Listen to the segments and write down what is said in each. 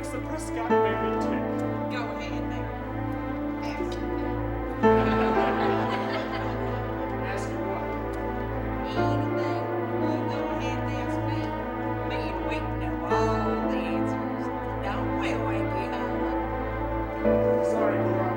Is the Prescott baby tick? Go ahead, Mary. Ask you what? Anything. You go ahead and ask me. Me and we know all the answers. Don't we, Winky, huh? Sorry, Laura.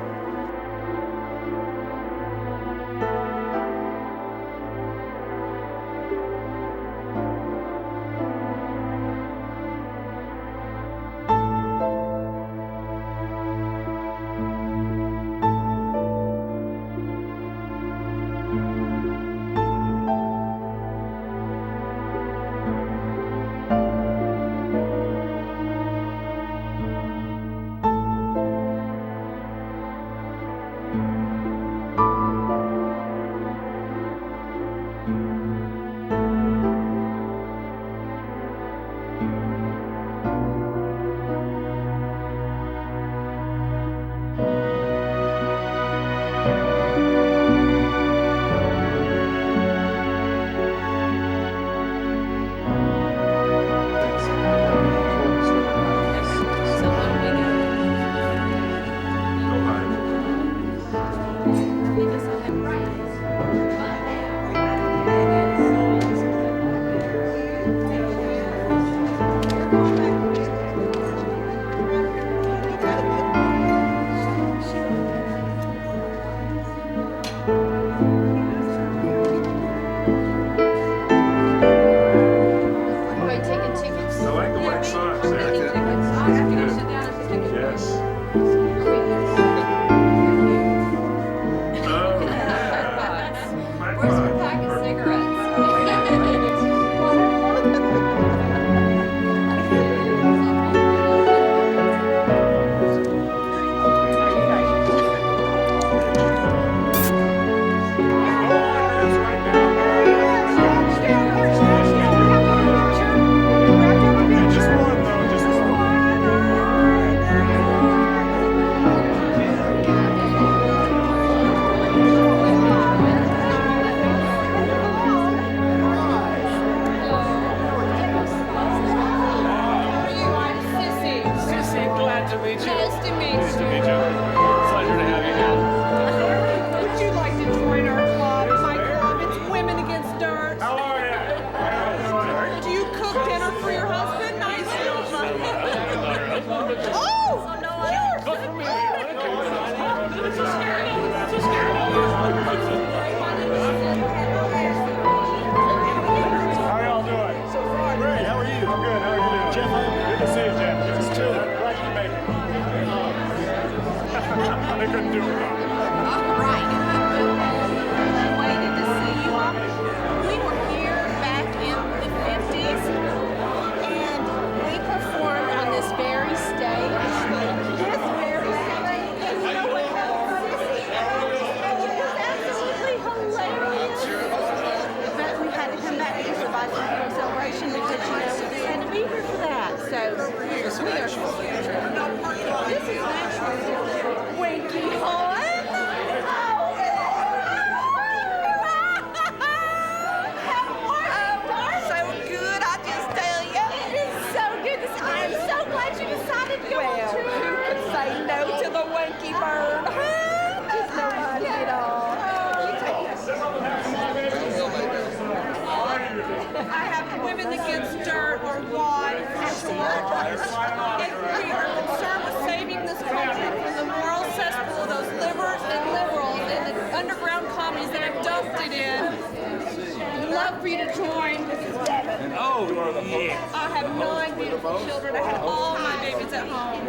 They couldn't do it. All right. Waited to see you all. We were here back in the 50s, and we performed on this very stage. This very stage. And you know what happened? It was absolutely hilarious. But we had to come back to the Survivor celebration because, you know, we had to be here for that. So we are. This is actually Winky Hall. I have women that gets dirt or wine after work. If we are concerned with saving this country from the moral cesspool of those livers and liberals and the underground commies that have dumped it in, I'd love for you to join. Oh, yeah. I have 9 beautiful children. I have all my babies at home.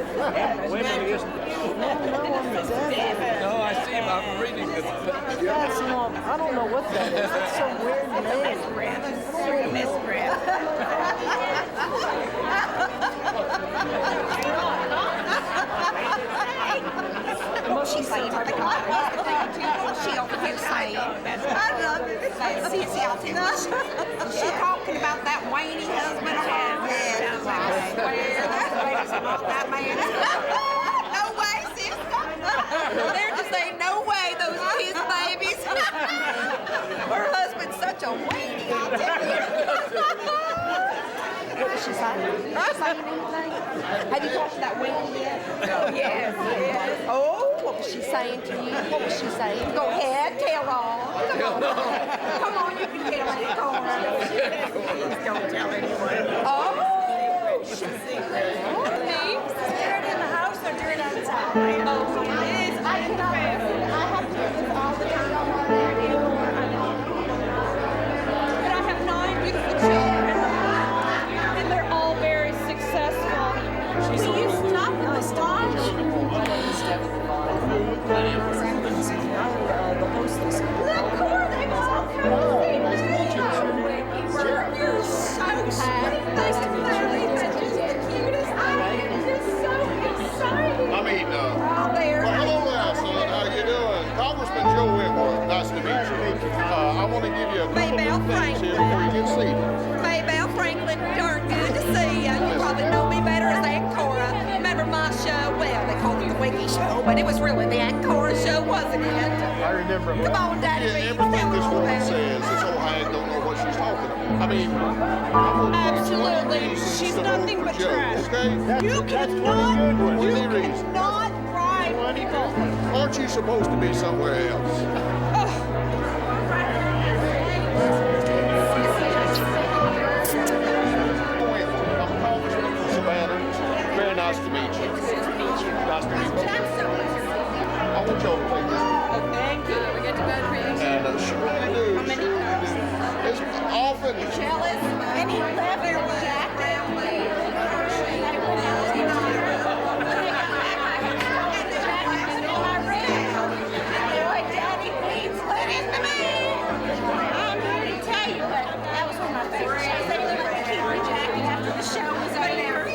No, I see him. I'm reading this. That's not, I don't know what that is. That's some weird name. Well, she's saying her she over here saying, I love it. See, I'll tell you. She's talking about that whiny husband of hers. Yes. I swear, that man. No way, sister. They're just saying, no way, those his babies. Her husband's such a weenie, I'll tell you. she saying? Is she saying anything? Have you talked to that Winky yet? Oh, yes, yes. Oh, what was she saying to you? What was she saying? Go ahead, tell all. Come on. Come on, you can tell it. Go on. Please don't tell anyone. Oh. She's secret. Okay. They're in the house or they're outside? Oh, it is. I have to do this all the time. But I have 9 beautiful children, and they're all very successful. Will you stop in the stage? Look, Cora, they've all come to see me. You're so sweet. Nice to meet you. That's just the cutest. I am just so excited. I mean, there. well, hello there, son. How you doing? Congressman Joe Whitworth. Nice to meet you. I want to give you a couple Maybelle of things here Franklin. before you get seated. Maybelle Franklin, darn good to see you. You probably know me better as Aunt Cora. Remember my show? Well, they called it the Winky Show, but it was really the Aunt Cora Show, wasn't it? I remember. Come on, Daddy. Yeah, Reed, everything tell this all woman about it. says, this old hag don't know what she's talking about. I mean, one Absolutely. reason She's to vote nothing for but Joe, trash. okay? You cannot bribe people. Aren't you supposed to be somewhere else? I'm Congressman from Savannah. Very nice to meet you. Nice to meet you. Nice to meet you. I want y'all to take this. Thank you. We get to go to And she really do. How many times? It's often. Jealous? And he left her jacket. Daddy, please let into me. I'm here to tell you that was one of my favorite shows. They let me keep my jacket after the show was over.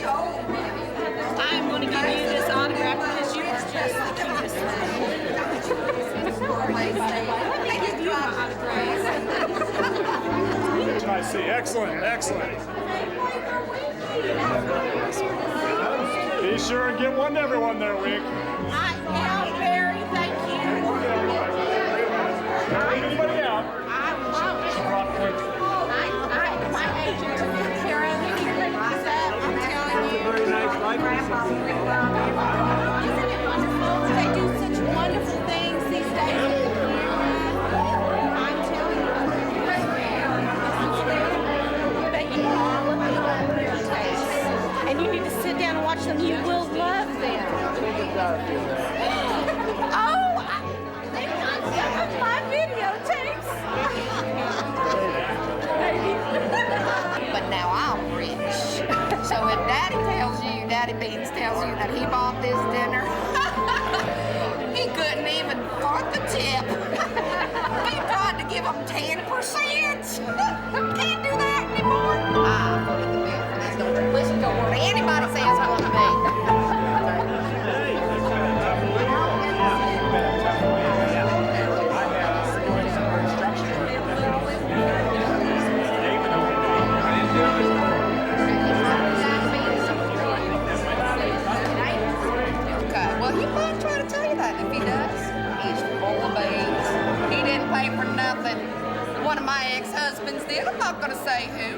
I'm going to give you this autograph because you are just the cutest thing. Let me give you my autograph. I see. Excellent, excellent. Be sure and get one to everyone there, Wink. I am very thank you. Don't leave anybody out. My agent took care of me. I'm telling you. Isn't it wonderful? They do such wonderful things these days. I'm telling you. But you all of you love their tastes. And you need to sit down and watch them. You will love them. Oh, they've got some of my videotapes. But now I'm rich. So if Daddy Beans tells you that he bought this dinner, he couldn't even afford the tip. He tried to give him 10%. Can't do that anymore. I voted the bill for this. Don't listen to what anybody says about me. Okay, well, he might try to tell you that. If he does, he's full of beans. He didn't pay for nothing. One of my ex-husbands did. I'm not going to say who.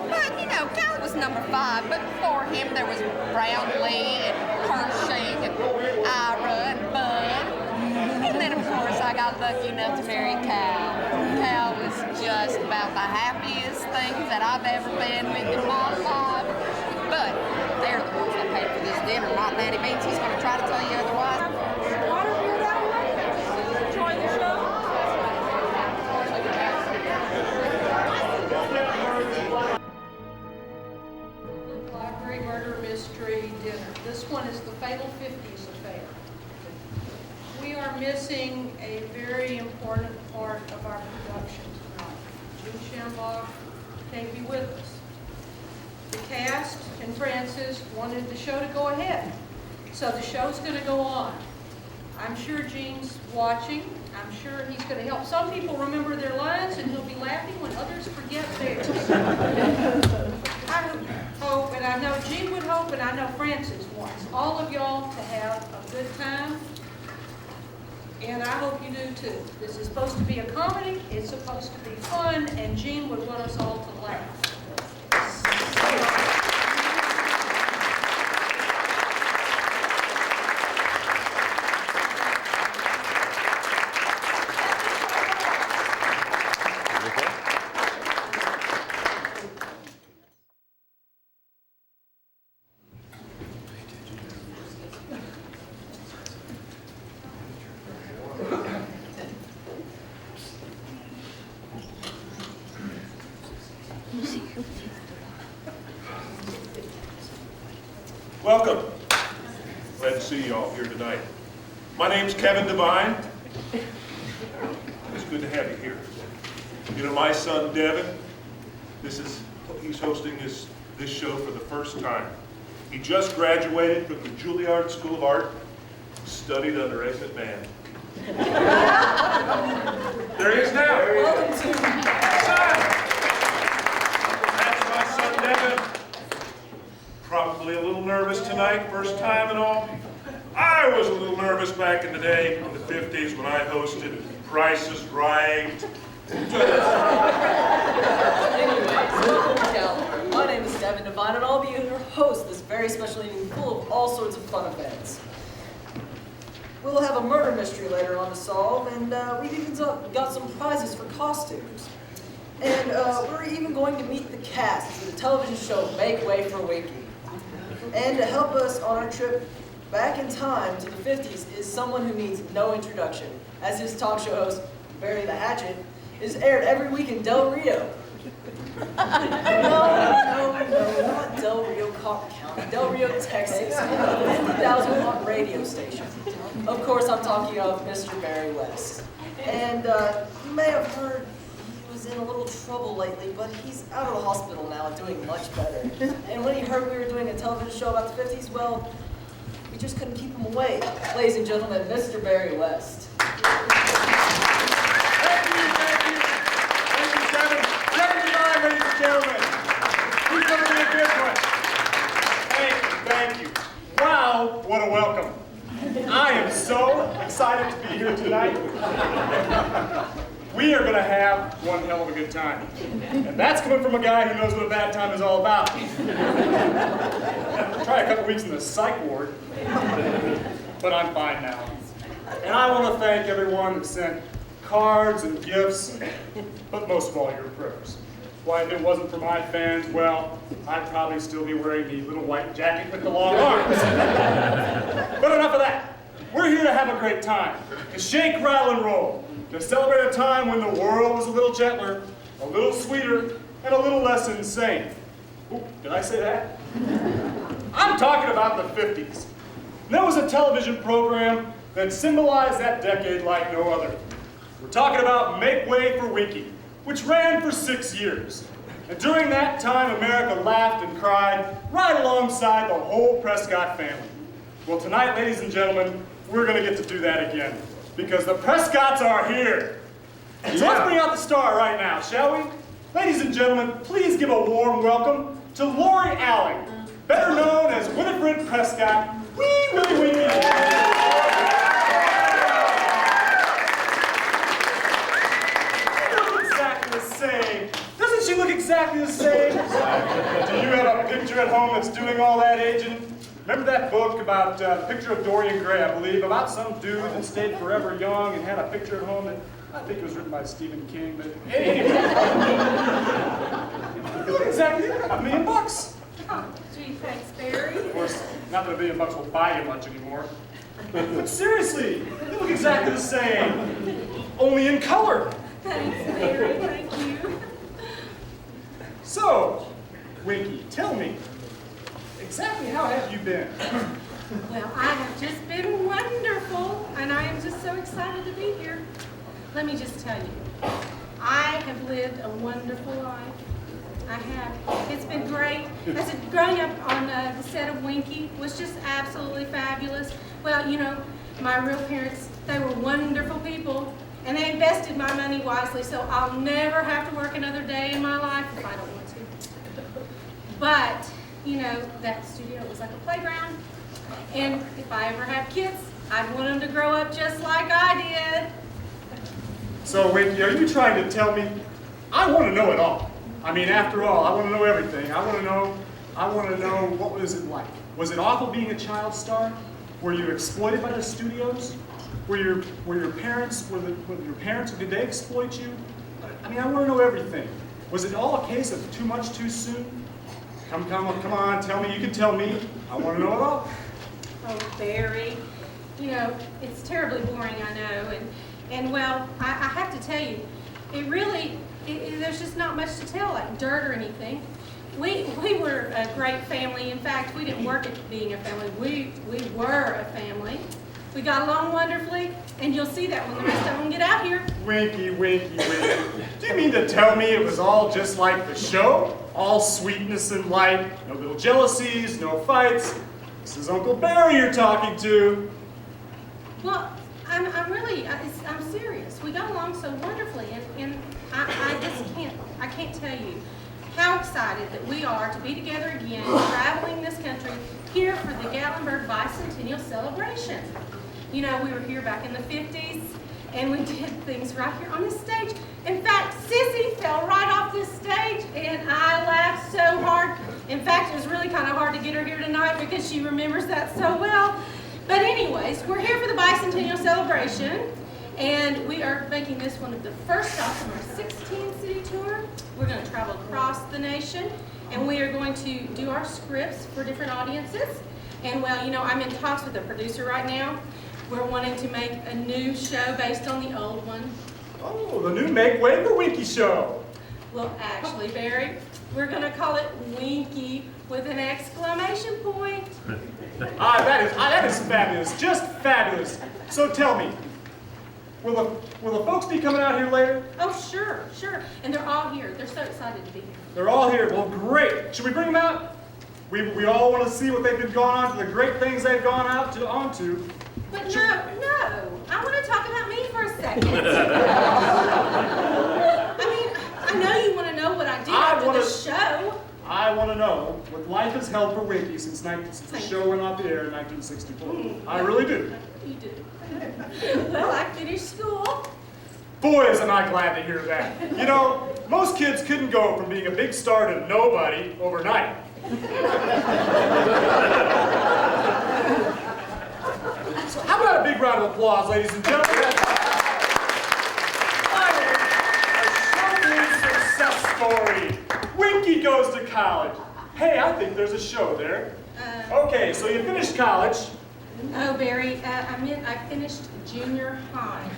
But, you know, Callie was number 5. But before him, there was Brownlee and Hershey and Ira and Bud. And then, of course, I got lucky enough to marry Cal. Cal was just about the happiest thing that I've ever been with in my life. But they're the ones that paid for this dinner, not Daddy Beans. He's going to try to tell you otherwise. Enjoy the show. Library murder mystery dinner. This one is the Fatal 50s affair. We are missing a very important part of our production tonight. Jim Shambaugh can't be with us. The cast and Francis wanted the show to go ahead, so the show's going to go on. I'm sure Gene's watching. I'm sure he's going to help some people remember their lines, and he'll be laughing when others forget theirs. I hope, and I know Gene would hope, and I know Francis wants all of y'all to have a good time, and I hope you do too. This is supposed to be a comedy. It's supposed to be fun, and Gene would want us all to laugh. Welcome. Glad to see you all here tonight. My name's Kevin Devine. It's good to have you here. You know, my son Devin, he's hosting this show for the first time. He just graduated from the Juilliard School of Art, studied under Ed McMahon. There he is now. Welcome to That's my son Devin. Probably a little nervous tonight, first time and all. I was a little nervous back in the day, in the 50s, when I hosted Price is Right. Anyways, my name is Devin Devine, and I'll be your host this very special evening full of all sorts of fun events. We'll have a murder mystery later on to solve, and we've even got some prizes for costumes. And we're even going to meet the cast for the television show Make Way for Winky. And to help us on our trip back in time to the 50s is someone who needs no introduction, as his talk show host, Barry the Hatchet, is aired every week in Del Rio. No, not Del Rio, Cobb County, Del Rio, Texas, a 50,000-watt radio station. Of course, I'm talking of Mr. Barry West. And you may have heard he was in a little trouble lately, but he's out of the hospital now and doing much better. And when he heard we were doing a television show about the 50s, well, we just couldn't keep him away. Ladies and gentlemen, Mr. Barry West. Thank you, Kevin. Kevin Devine, ladies and gentlemen. He's going to be a good one. Thank you. Wow, what a welcome. I am so excited to be here tonight. We are going to have one hell of a good time. And that's coming from a guy who knows what a bad time is all about. Try a couple weeks in the psych ward, but I'm fine now. And I want to thank everyone who sent cards and gifts, but most of all, your prayers. Why, if it wasn't for my fans, well, I'd probably still be wearing the little white jacket with the long arms. But enough of that. We're here to have a great time, to shake, rattle, and roll, to celebrate a time when the world was a little gentler, a little sweeter, and a little less insane. Ooh, did I say that? I'm talking about the 50s. There was a television program that symbolized that decade like no other. We're talking about Make Way for Winky, which ran for 6 years. And during that time, America laughed and cried right alongside the whole Prescott family. Well, tonight, ladies and gentlemen, we're going to get to do that again, because the Prescotts are here. So let's bring out the star right now, shall we? Ladies and gentlemen, please give a warm welcome to Lori Alling, better known as Winifred Prescott, Wee Willie Winky. Doesn't she look exactly the same? Do you have a picture at home that's doing all that aging? Remember that book about the picture of Dorian Gray, I believe, about some dude that stayed forever young and had a picture at home that I think it was written by Stephen King, but anyway. You look exactly like $1 million. Oh, gee, thanks, Barry. Of course, not that $1 million will buy you much anymore. But seriously, you look exactly the same, only in color. Thanks, Barry. Thank you. So, Winky, tell me, exactly how have you been? Well, I have just been wonderful, and I am just so excited to be here. Let me just tell you, I have lived a wonderful life. I have. It's been great. As growing up on the set of Winky was just absolutely fabulous. Well, you know, my real parents, they were wonderful people, and they invested my money wisely, so I'll never have to work another day in my life if I don't want to. But, you know, that studio was like a playground, and if I ever have kids, I'd want them to grow up just like I did. So, Winky, are you trying to tell me I want to know it all? I mean, after all, I want to know everything. I want to know what was it like? Was it awful being a child star? Were you exploited by the studios? Were your parents, did they exploit you? I mean, I want to know everything. Was it all a case of too much too soon? Come on, tell me. You can tell me. I want to know it all. Oh, Barry, you know, it's terribly boring, I know, and well, I have to tell you, there's just not much to tell, like dirt or anything. We were a great family. In fact, we didn't work at being a family. We were a family. We got along wonderfully, and you'll see that when the rest of them get out here. Winky, Winky, Winky. Do you mean to tell me it was all just like the show? All sweetness and light, no little jealousies, no fights. This is Uncle Barry you're talking to. Well, I'm serious. We got along so wonderfully, and I just can't tell you how excited that we are to be together again, traveling this country here for the Gatlinburg Bicentennial celebration. You know, we were here back in the 50s, and we did things right here on this stage. In fact, Sissy fell right off this stage, and I laughed so hard. In fact, it was really kind of hard to get her here tonight because she remembers that so well. But anyways, we're here for the Bicentennial celebration, and we are making this one of the first stops on our 16-city tour. We're going to travel across the nation, and we are going to do our scripts for different audiences. And well, you know, I'm in talks with a producer right now. We're wanting to make a new show based on the old one. Oh, the new Make Way for Winky show. Well, actually, Barry, we're going to call it Winky with an exclamation point. That is fabulous, just fabulous. So tell me, will the folks be coming out here later? Oh, sure. And they're all here. They're so excited to be here. They're all here. Well, great. Should we bring them out? We all want to see what they've been going on to, the great things they've gone out onto. But no. I want to talk about me for a second. I mean, I know you want to know what I did after the show. I want to know what life has held for Winky since the show went off the air in 1964. I really do. You do. Well, I finished school. Boys, am I glad to hear that. You know, most kids couldn't go from being a big star to nobody overnight. So how about a big round of applause, ladies and gentlemen? Finally, a shocking success story. Winky goes to college. Hey, I think there's a show there. Okay, so you finished college. Oh, Barry, I meant I finished junior high.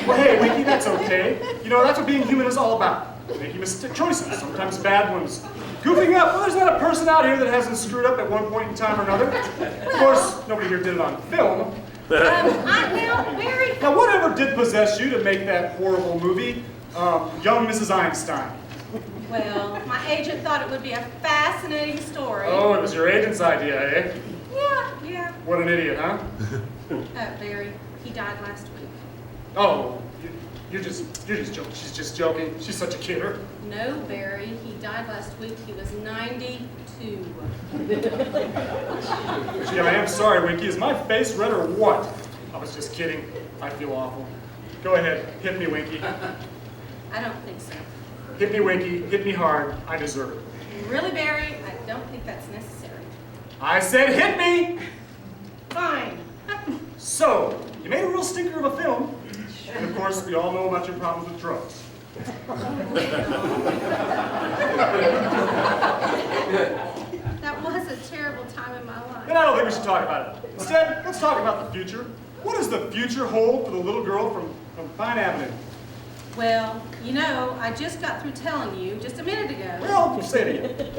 Well, hey, Winky, that's okay. You know, that's what being human is all about. Making choices, sometimes bad ones. Goofing up. Well, there's not a person out here that hasn't screwed up at one point in time or another. Of course, nobody here did it on film. Barry. Now, whatever did possess you to make that horrible movie, Young Mrs. Einstein? Well, my agent thought it would be a fascinating story. Oh, it was your agent's idea, eh? Yeah. What an idiot, huh? Barry, he died last week. Oh, you're just joking. She's just joking. She's such a kidder. No, Barry, he died last week. He was 92. Gee, I am sorry, Winky. Is my face red or what? I was just kidding. I feel awful. Go ahead. Hit me, Winky. I don't think so. Hit me, Winky. Hit me hard. I deserve it. Really, Barry? I don't think that's necessary. I said hit me! Fine. So, you made a real stinker of a film. And of course, we all know about your problems with drugs. That was a terrible time in my life. And I don't think we should talk about it. Instead, let's talk about the future. What does the future hold for the little girl from Pine Avenue? Well, you know, I just got through telling you just a minute ago. Well, say it again.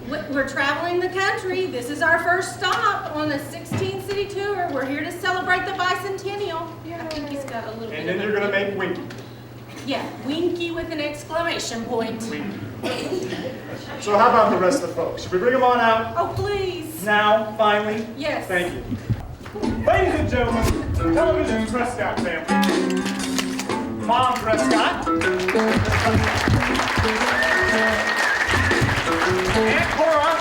We're traveling the country. This is our first stop on the 16-city tour. We're here to celebrate the bicentennial. I think he's got a little bit And then of you're going to make Winky. Yeah, Winky with an exclamation point. Winky. So how about the rest of the folks? Should we bring them on out? Oh, please. Now, finally? Yes. Thank you. Ladies and gentlemen, television Prescott family. Mom Prescott. Aunt Cora.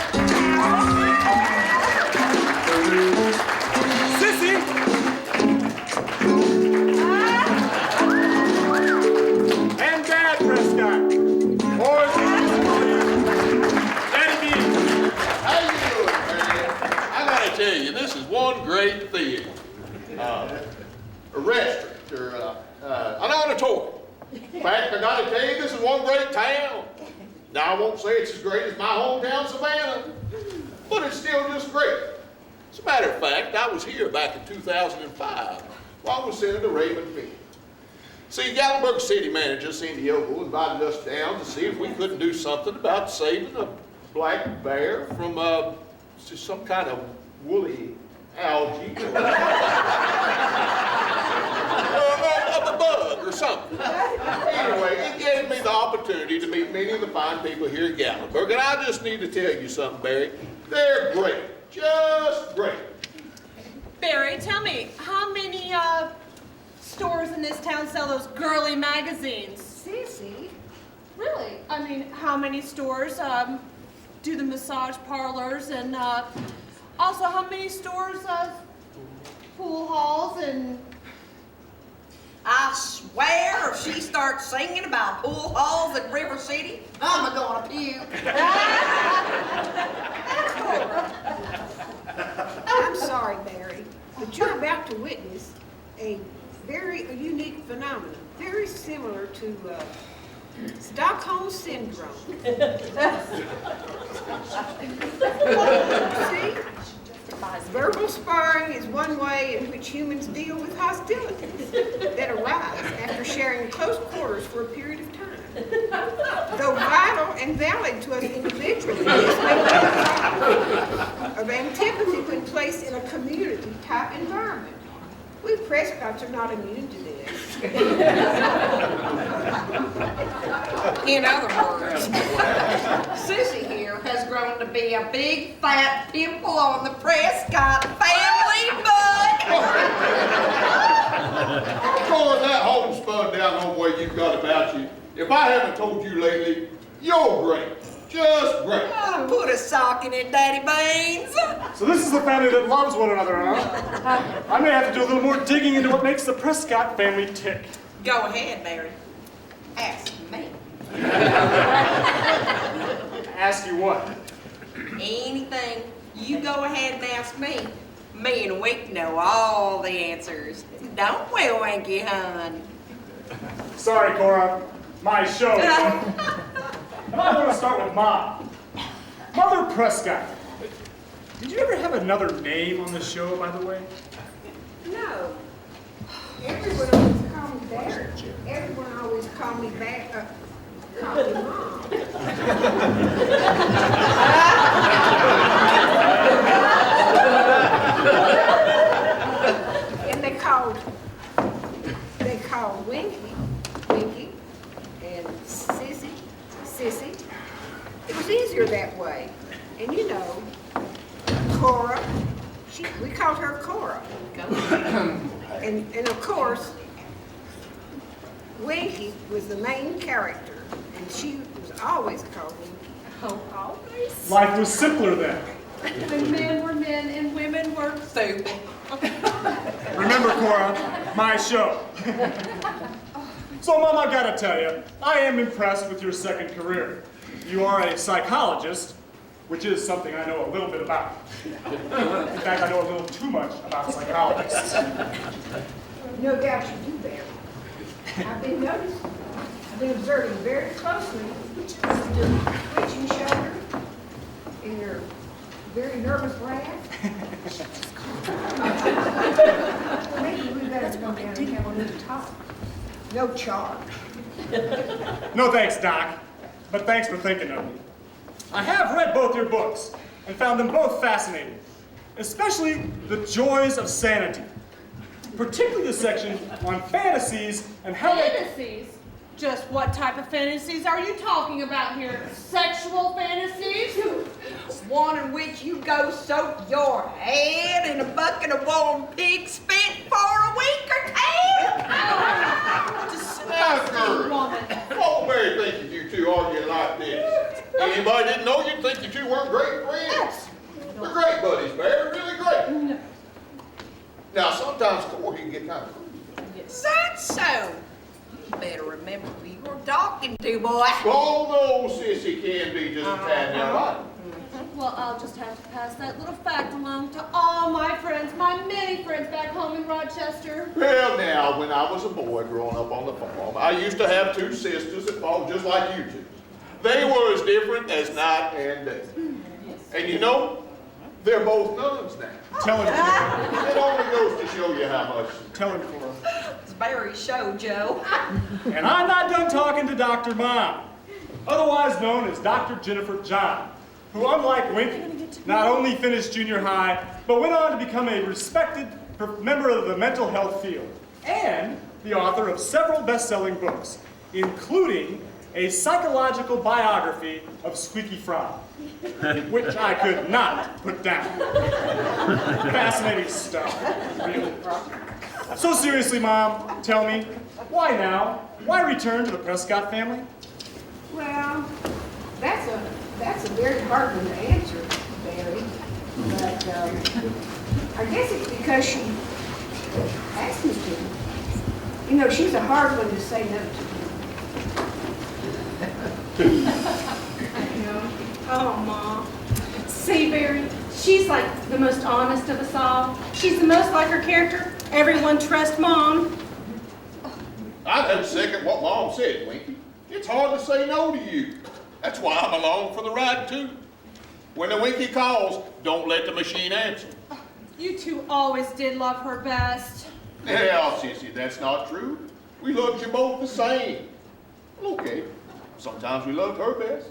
Sissy. And Dad Prescott. Boys, Daddy B. How you doing, man? I gotta tell you, this is one great theater. A restaurant, or an auditorium. In fact, I gotta tell you, this is one great town. Now, I won't say it's as great as my hometown, Savannah, but it's still just great. As a matter of fact, I was here back in 2005 while I was Senator Raymond Field. See, Gatlinburg City Manager Cindy Ogle invited us down to see if we couldn't do something about saving a black bear from just some kind of woolly algae. A bug or something. Anyway, it gave me the opportunity to meet many of the fine people here at Gatlinburg, and I just need to tell you something, Barry. They're great. Just great. Barry, tell me, how many stores in this town sell those girly magazines? Sissy? Really? I mean, how many stores do the massage parlors, and also how many stores pool halls and... I swear if she starts singing about pool halls in River City, I'm gonna puke. I'm sorry, Barry, but you're about to witness a very unique phenomenon, very similar to Stockholm Syndrome. See? Verbal sparring is one way in which humans deal with hostilities that arise after sharing close quarters for a period of time. Though vital and valid to us individually, this may be a sign of antipathy when placed in a community-type environment. We Prescotts are not immune to this. In other words, Sissy here has grown to be a big fat pimple on the Prescott family butt. Throwing that homespun down the way you've got about you. If I haven't told you lately, you're great. Just great. Oh, put a sock in it, Daddy Beans. So this is a family that loves one another, huh? I may have to do a little more digging into what makes the Prescott family tick. Go ahead, Barry. Ask me. Ask you what? Anything. You go ahead and ask me. Me and Wink know all the answers. Don't we, Winky Hun? Sorry, Cora. My show. And I want to start with Mom. Mother Prescott. Did you ever have another name on the show, by the way? No. Everyone always called me Barry. Everyone always called me back, called me Mom. And they called Winky, and Sissy. It was easier that way. And you know, Cora, we called her Cora. And of course, Winky was the main character, and she was always called Winky. Oh, always? Life was simpler then. When men were men and women were Stupid. Remember, Cora, my show. So, Mom, I've got to tell you, I am impressed with your second career. You are a psychologist, which is something I know a little bit about. In fact, I know a little too much about psychologists. No doubt you do, Barry. I've been observing very closely your twitching shoulder and your very nervous laugh. Maybe we better come down and have a little talk. No charge. No thanks, Doc, but thanks for thinking of me. I have read both your books and found them both fascinating, especially The Joys of Sanity, particularly the section on fantasies and how they... Fantasies? Just what type of fantasies are you talking about here? Sexual fantasies? One in which you go soak your head in a bucket of warm pig spit for a week or two? Disgusting woman. What Mary think of you two arguing like this? Anybody didn't know you'd think you two weren't great friends? We're great buddies, Barry, really great. Now, sometimes Corey can get kind of crazy. That's so. You better remember who you're talking to, boy. Oh, no, Sissy can be just a tad down right. Well, I'll just have to pass that little fact along to all my friends, my many friends back home in Rochester. Well, now, when I was a boy growing up on the farm, I used to have two sisters that fought just like you two. They were as different as night and day. And you know, they're both nuns now. Tell him, Cora. It only goes to show you how much. Tell him, Cora. Barry show, Joe. And I'm not done talking to Dr. Mom, otherwise known as Dr. Jennifer John, who, unlike Winky, not only finished junior high, but went on to become a respected member of the mental health field, and the author of several best-selling books, including a psychological biography of Squeaky Fry, which I could not put down. Fascinating stuff, really. So seriously, Mom, tell me, why now? Why return to the Prescott family? Well, that's a very hard one to answer, Barry. But I guess it's because she asked me to. You know, she's a hard one to say no to. Oh, Mom. See, Barry, she's like the most honest of us all. She's the most like her character. Everyone trusts Mom. I don't second what Mom said, Winky. It's hard to say no to you. That's why I'm along for the ride, too. When the Winky calls, don't let the machine answer. You two always did love her best. Yeah, Sissy, that's not true. We loved you both the same. Well, okay. Sometimes we loved her best,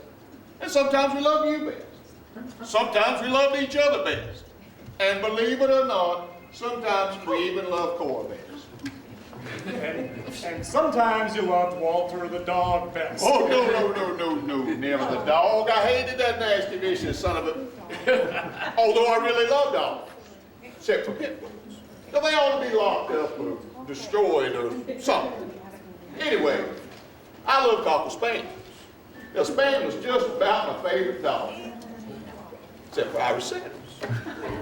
and sometimes we loved you best. Sometimes we loved each other best. And believe it or not, sometimes we even loved Cora best. And sometimes you loved Walter the dog best. Oh, no, never the dog. I hated that nasty, vicious son of a... Although I really love dogs, except for pit bulls. So they ought to be locked up or destroyed or something. Anyway, I love Cocker Spaniels. The Spaniel's just about my favorite dog, except for Irish Setters.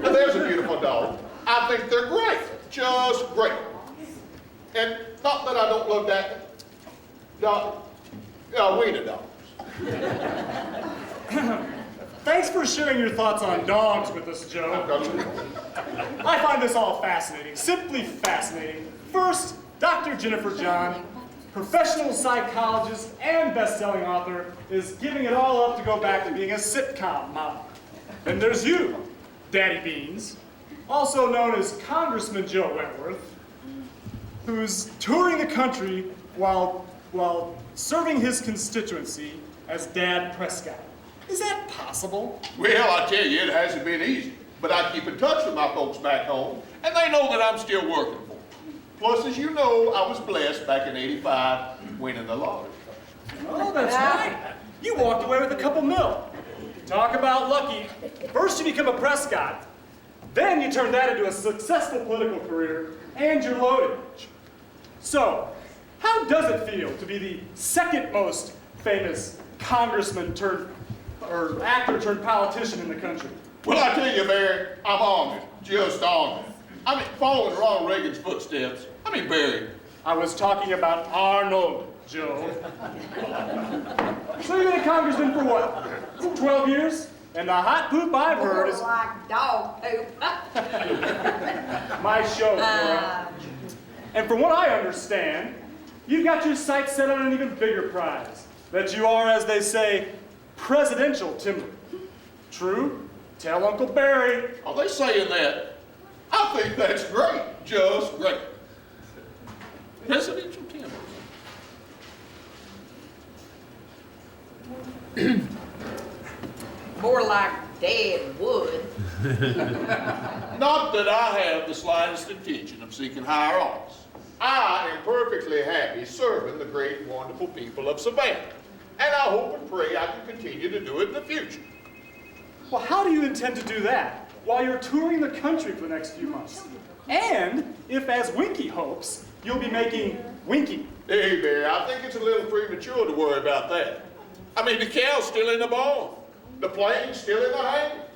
Now there's a beautiful dog. I think they're great, just great. And not that I don't love that wiener dogs. Thanks for sharing your thoughts on dogs with us, Joe. I find this all fascinating, simply fascinating. First, Dr. Jennifer John, professional psychologist and best-selling author, is giving it all up to go back to being a sitcom mom. Then there's you, Daddy Beans, also known as Congressman Joe Wentworth, who's touring the country while serving his constituency as Dad Prescott. Is that possible? Well, I tell you, it hasn't been easy. But I keep in touch with my folks back home, and they know that I'm still working for them. Plus, as you know, I was blessed back in '85 winning the lottery. Oh, that's right. You walked away with a couple mil. Talk about lucky. First you become a Prescott, then you turn that into a successful political career, and you're loaded. So, how does it feel to be the second most famous congressman or actor turned politician in the country? Well, I tell you, Barry, I'm honored, just honored. I mean, following Ronald Reagan's footsteps. Barry. I was talking about Arnold, Joe. So you've been a congressman for what? 12 years? And the hot poop I've heard is... like dog poop. My show, Cora. And from what I understand, you've got your sights set on an even bigger prize. That you are, as they say, presidential timber. True? Tell Uncle Barry. Are they saying that? I think that's great, just great. Presidential timber. More like dead wood. Not that I have the slightest intention of seeking higher office. I am perfectly happy serving the great, wonderful people of Savannah. And I hope and pray I can continue to do it in the future. Well, how do you intend to do that while you're touring the country for the next few months? And if, as Winky hopes, you'll be making Winky. Hey, Barry, I think it's a little premature to worry about that. The cow's still in the barn. The plane's still in the hangar.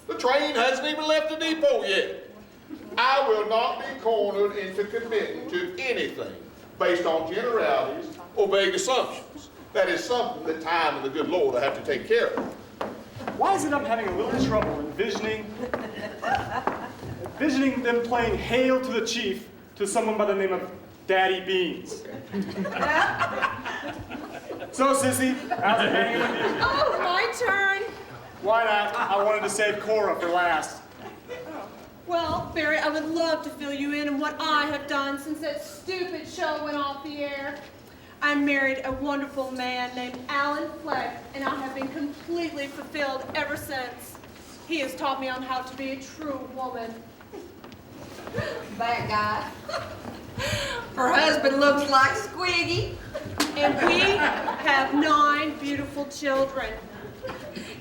The train hasn't even left the depot yet. I will not be cornered into committing to anything based on generalities or vague assumptions. That is something that time and the good Lord will have to take care of. Why is it I'm having a little trouble envisioning them playing Hail to the Chief to someone by the name of Daddy Beans? So, Sissy, how's it hanging with you? Oh, my turn. Why not? I wanted to save Cora for last. Well, Barry, I would love to fill you in on what I have done since that stupid show went off the air. I married a wonderful man named Alan Fleck, and I have been completely fulfilled ever since. He has taught me on how to be a true woman. That guy. Her husband looks like Squiggy. And we have 9 beautiful children.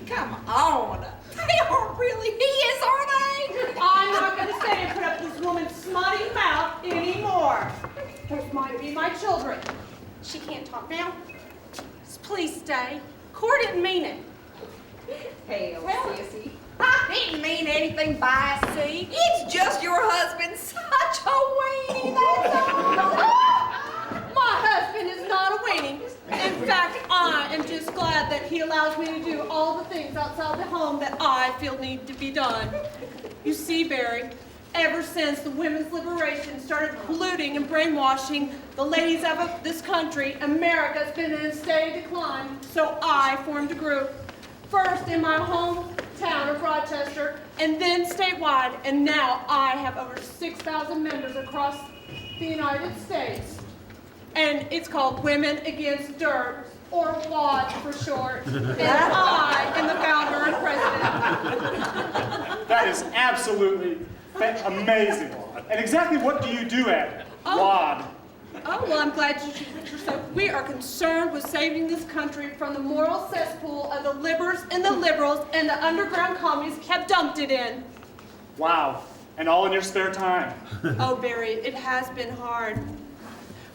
Come on. They are really his, aren't they? I'm not going to stay and put up this woman's smutty mouth anymore. Those might be my children. She can't talk now. Please stay. Cora didn't mean it. Hell, sissy. He didn't mean anything by it, see? It's just your husband's such a weenie, that's all. My husband is not a weenie. In fact, I am just glad that he allows me to do all the things outside the home that I feel need to be done. You see, Barry, ever since the women's liberation started polluting and brainwashing the ladies of this country, America's been in a state of decline, so I formed a group. First in my hometown of Rochester, and then statewide, and now I have over 6,000 members across the United States. And it's called Women Against Dirt, or WAD for short. And I am the founder and president. That is absolutely amazing. And exactly what do you do at WAD? Oh, well, I'm glad you should so. We are concerned with saving this country from the moral cesspool of the liberals and the underground communists have dumped it in. Wow. And all in your spare time. Oh, Barry, it has been hard.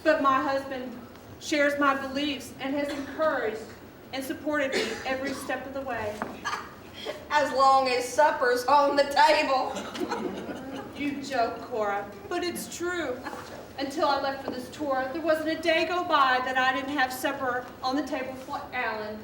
But my husband shares my beliefs and has encouraged and supported me every step of the way. As long as supper's on the table. You joke, Cora, but it's true. Until I left for this tour, there wasn't a day go by that I didn't have supper on the table for Alan.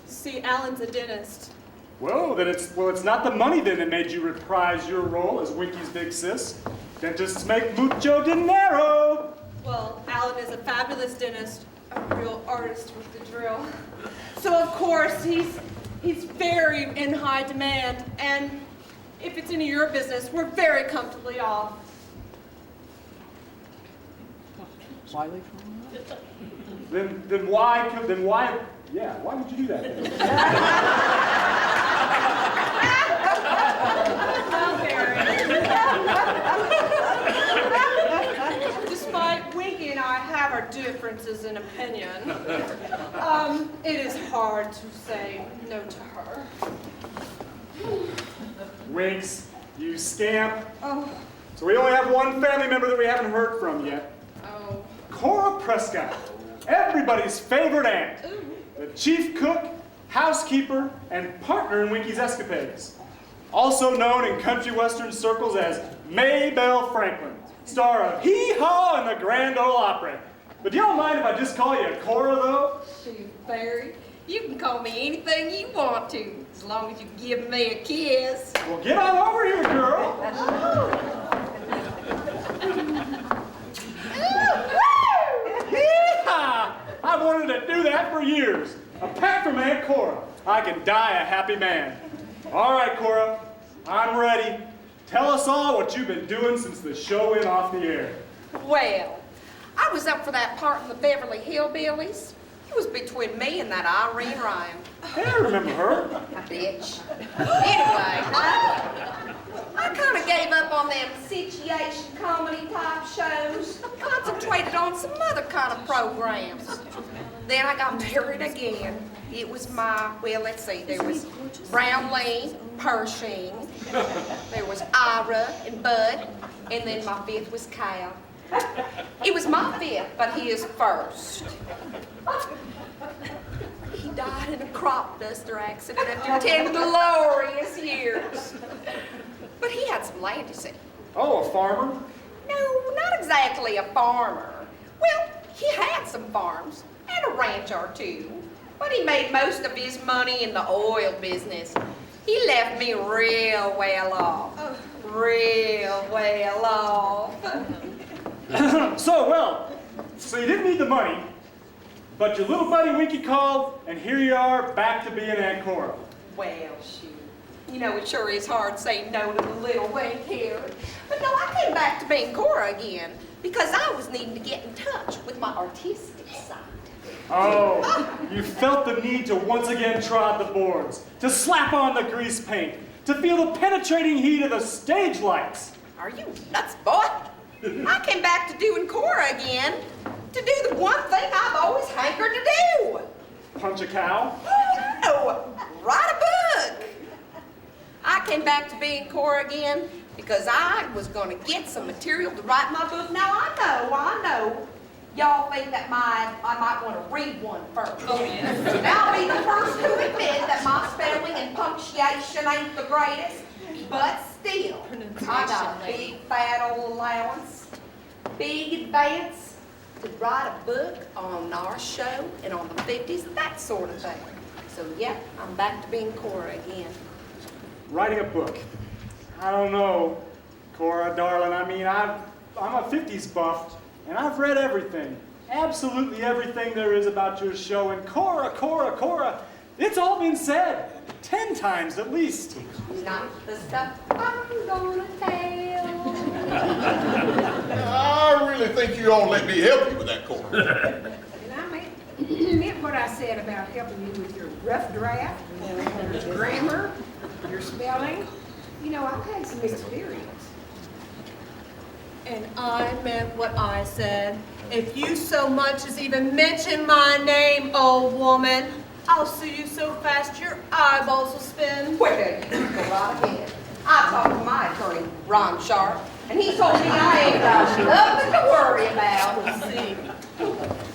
See, Alan's a dentist. Whoa, then it's not the money then that made you reprise your role as Winky's big sis. Dentists make mucho dinero. Well, Alan is a fabulous dentist, a real artist with the drill. So of course he's very in high demand, and if it's any of your business, we're very comfortably off. Wiley? Then why would you do that? Well, Barry. Despite Winky and I have our differences in opinion, it is hard to say no to her. Winks, you scamp. Oh. So we only have one family member that we haven't heard from yet. Oh. Cora Prescott, everybody's favorite aunt. Ooh. The chief cook, housekeeper, and partner in Winky's escapades. Also known in country western circles as Maybelle Franklin, star of Hee Haw and the Grand Ole Opry. But do y'all mind if I just call you Cora, though? Barry, you can call me anything you want to, as long as you give me a kiss. Well, get on over here, girl. Yeehaw! I've wanted to do that for years. A pat from Aunt Cora. I can die a happy man. All right, Cora, I'm ready. Tell us all what you've been doing since the show went off the air. Well, I was up for that part in the Beverly Hillbillies. It was between me and that Irene Ryan. Hey, I remember her. Bitch. Anyway, I kind of gave up on them situation comedy type shows. Concentrated on some other kind of programs. Then I got married again. It was well, let's see, there was Brownlee, Pershing, there was Ira and Bud, and then my fifth was Cal. It was my fifth, but his first. He died in a crop duster accident after 10 glorious years. But he had some land, you see. Oh, a farmer? No, not exactly a farmer. Well, he had some farms and a ranch or two, but he made most of his money in the oil business. He left me real well off. Real well off. So you didn't need the money, but your little buddy Winky called, and here you are back to being Aunt Cora. Well, shoot. You know, it sure is hard saying no to the little wink here. But no, I came back to being Cora again because I was needing to get in touch with my artistic side. Oh, you felt the need to once again trod the boards, to slap on the grease paint, to feel the penetrating heat of the stage lights. Are you nuts, boy? I came back to doing Cora again, to do the one thing I've always hankered to do. Punch a cow? Oh, no, write a book. I came back to being Cora again because I was going to get some material to write my book. Now, I know. Y'all think that I might want to read one first. Oh, yeah. And I'll be the first to admit that my spelling and punctuation ain't the greatest, but still, I got a big fat old allowance, big advance to write a book on our show and on the 50s, that sort of thing. So, yeah, I'm back to being Cora again. Writing a book. I don't know, Cora, darling. I mean, I'm a 50s buff, and I've read everything. Absolutely everything there is about your show. And Cora, it's all been said. 10 times at least. Not the stuff I'm gonna tell. I really think you ought to let me help you with that, Cora. And I meant what I said about helping you with your rough draft, your grammar, your spelling. You know, I've had some experience. And I meant what I said. If you so much as even mention my name, old woman, I'll sue you so fast your eyeballs will spin. Well, you go right ahead. I talked to my attorney, Ron Sharp, and he told me I ain't got nothing to worry about.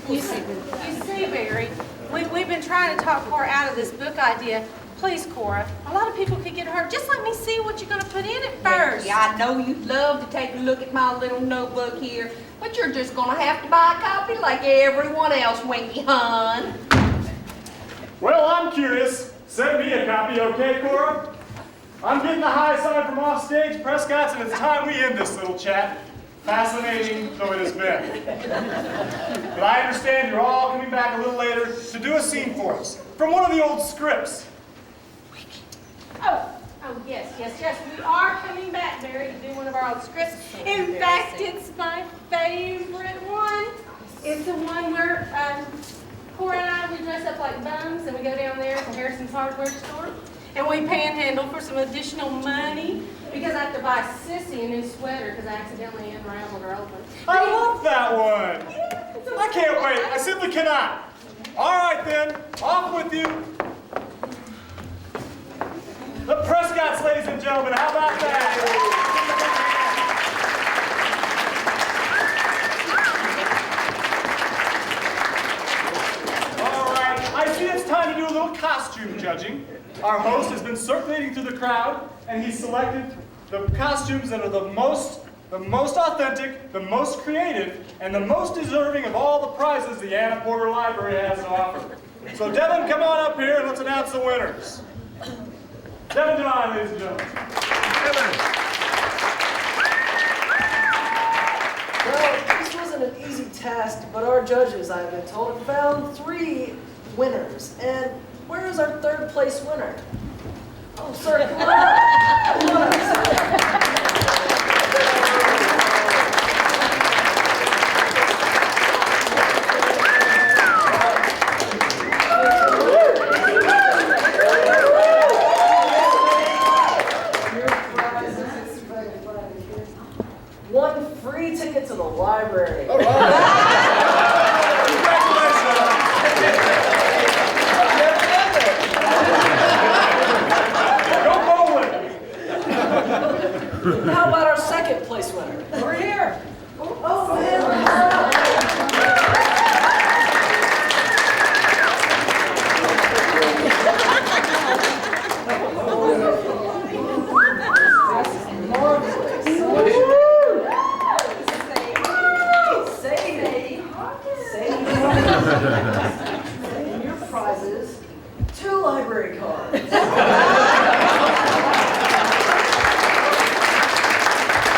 You see, Barry, we've been trying to talk Cora out of this book idea. Please, Cora, a lot of people could get hurt. Just let me see what you're going to put in it first. Yeah, I know you'd love to take a look at my little notebook here, but you're just going to have to buy a copy like everyone else, Winky Hun. Well, I'm curious. Send me a copy, okay, Cora? I'm getting the high sign from offstage, Prescott's, and it's time we end this little chat. Fascinating though it has been. But I understand you're all coming back a little later to do a scene for us from one of the old scripts. Oh, yes. We are coming back, Barry, to do one of our old scripts. In fact, it's my favorite one. It's the one where Cora and I, we dress up like bums and we go down there to Harrison's hardware store and we panhandle for some additional money because I have to buy Sissy a new sweater because I accidentally unraveled her open. I love that one. I can't wait. I simply cannot. All right, then. Off with you. The Prescotts, ladies and gentlemen. How about that? All right. I see it's time to do a little costume judging. Our host has been circulating through the crowd, and he's selected the costumes that are the most authentic, the most creative, and the most deserving of all the prizes the Anna Porter Library has to offer. So Devin, come on up here and let's announce the winners. Devin Devine, ladies and gentlemen. Well, this wasn't an easy task, but our judges, I've been told, have found 3 winners. And where is our 3rd place winner? Oh, sir, come on. Come on, sir. One free ticket to the library. All right. Go bowling. How about our 2nd place winner? Over here. Oh, man. And your prizes, 2 library cards.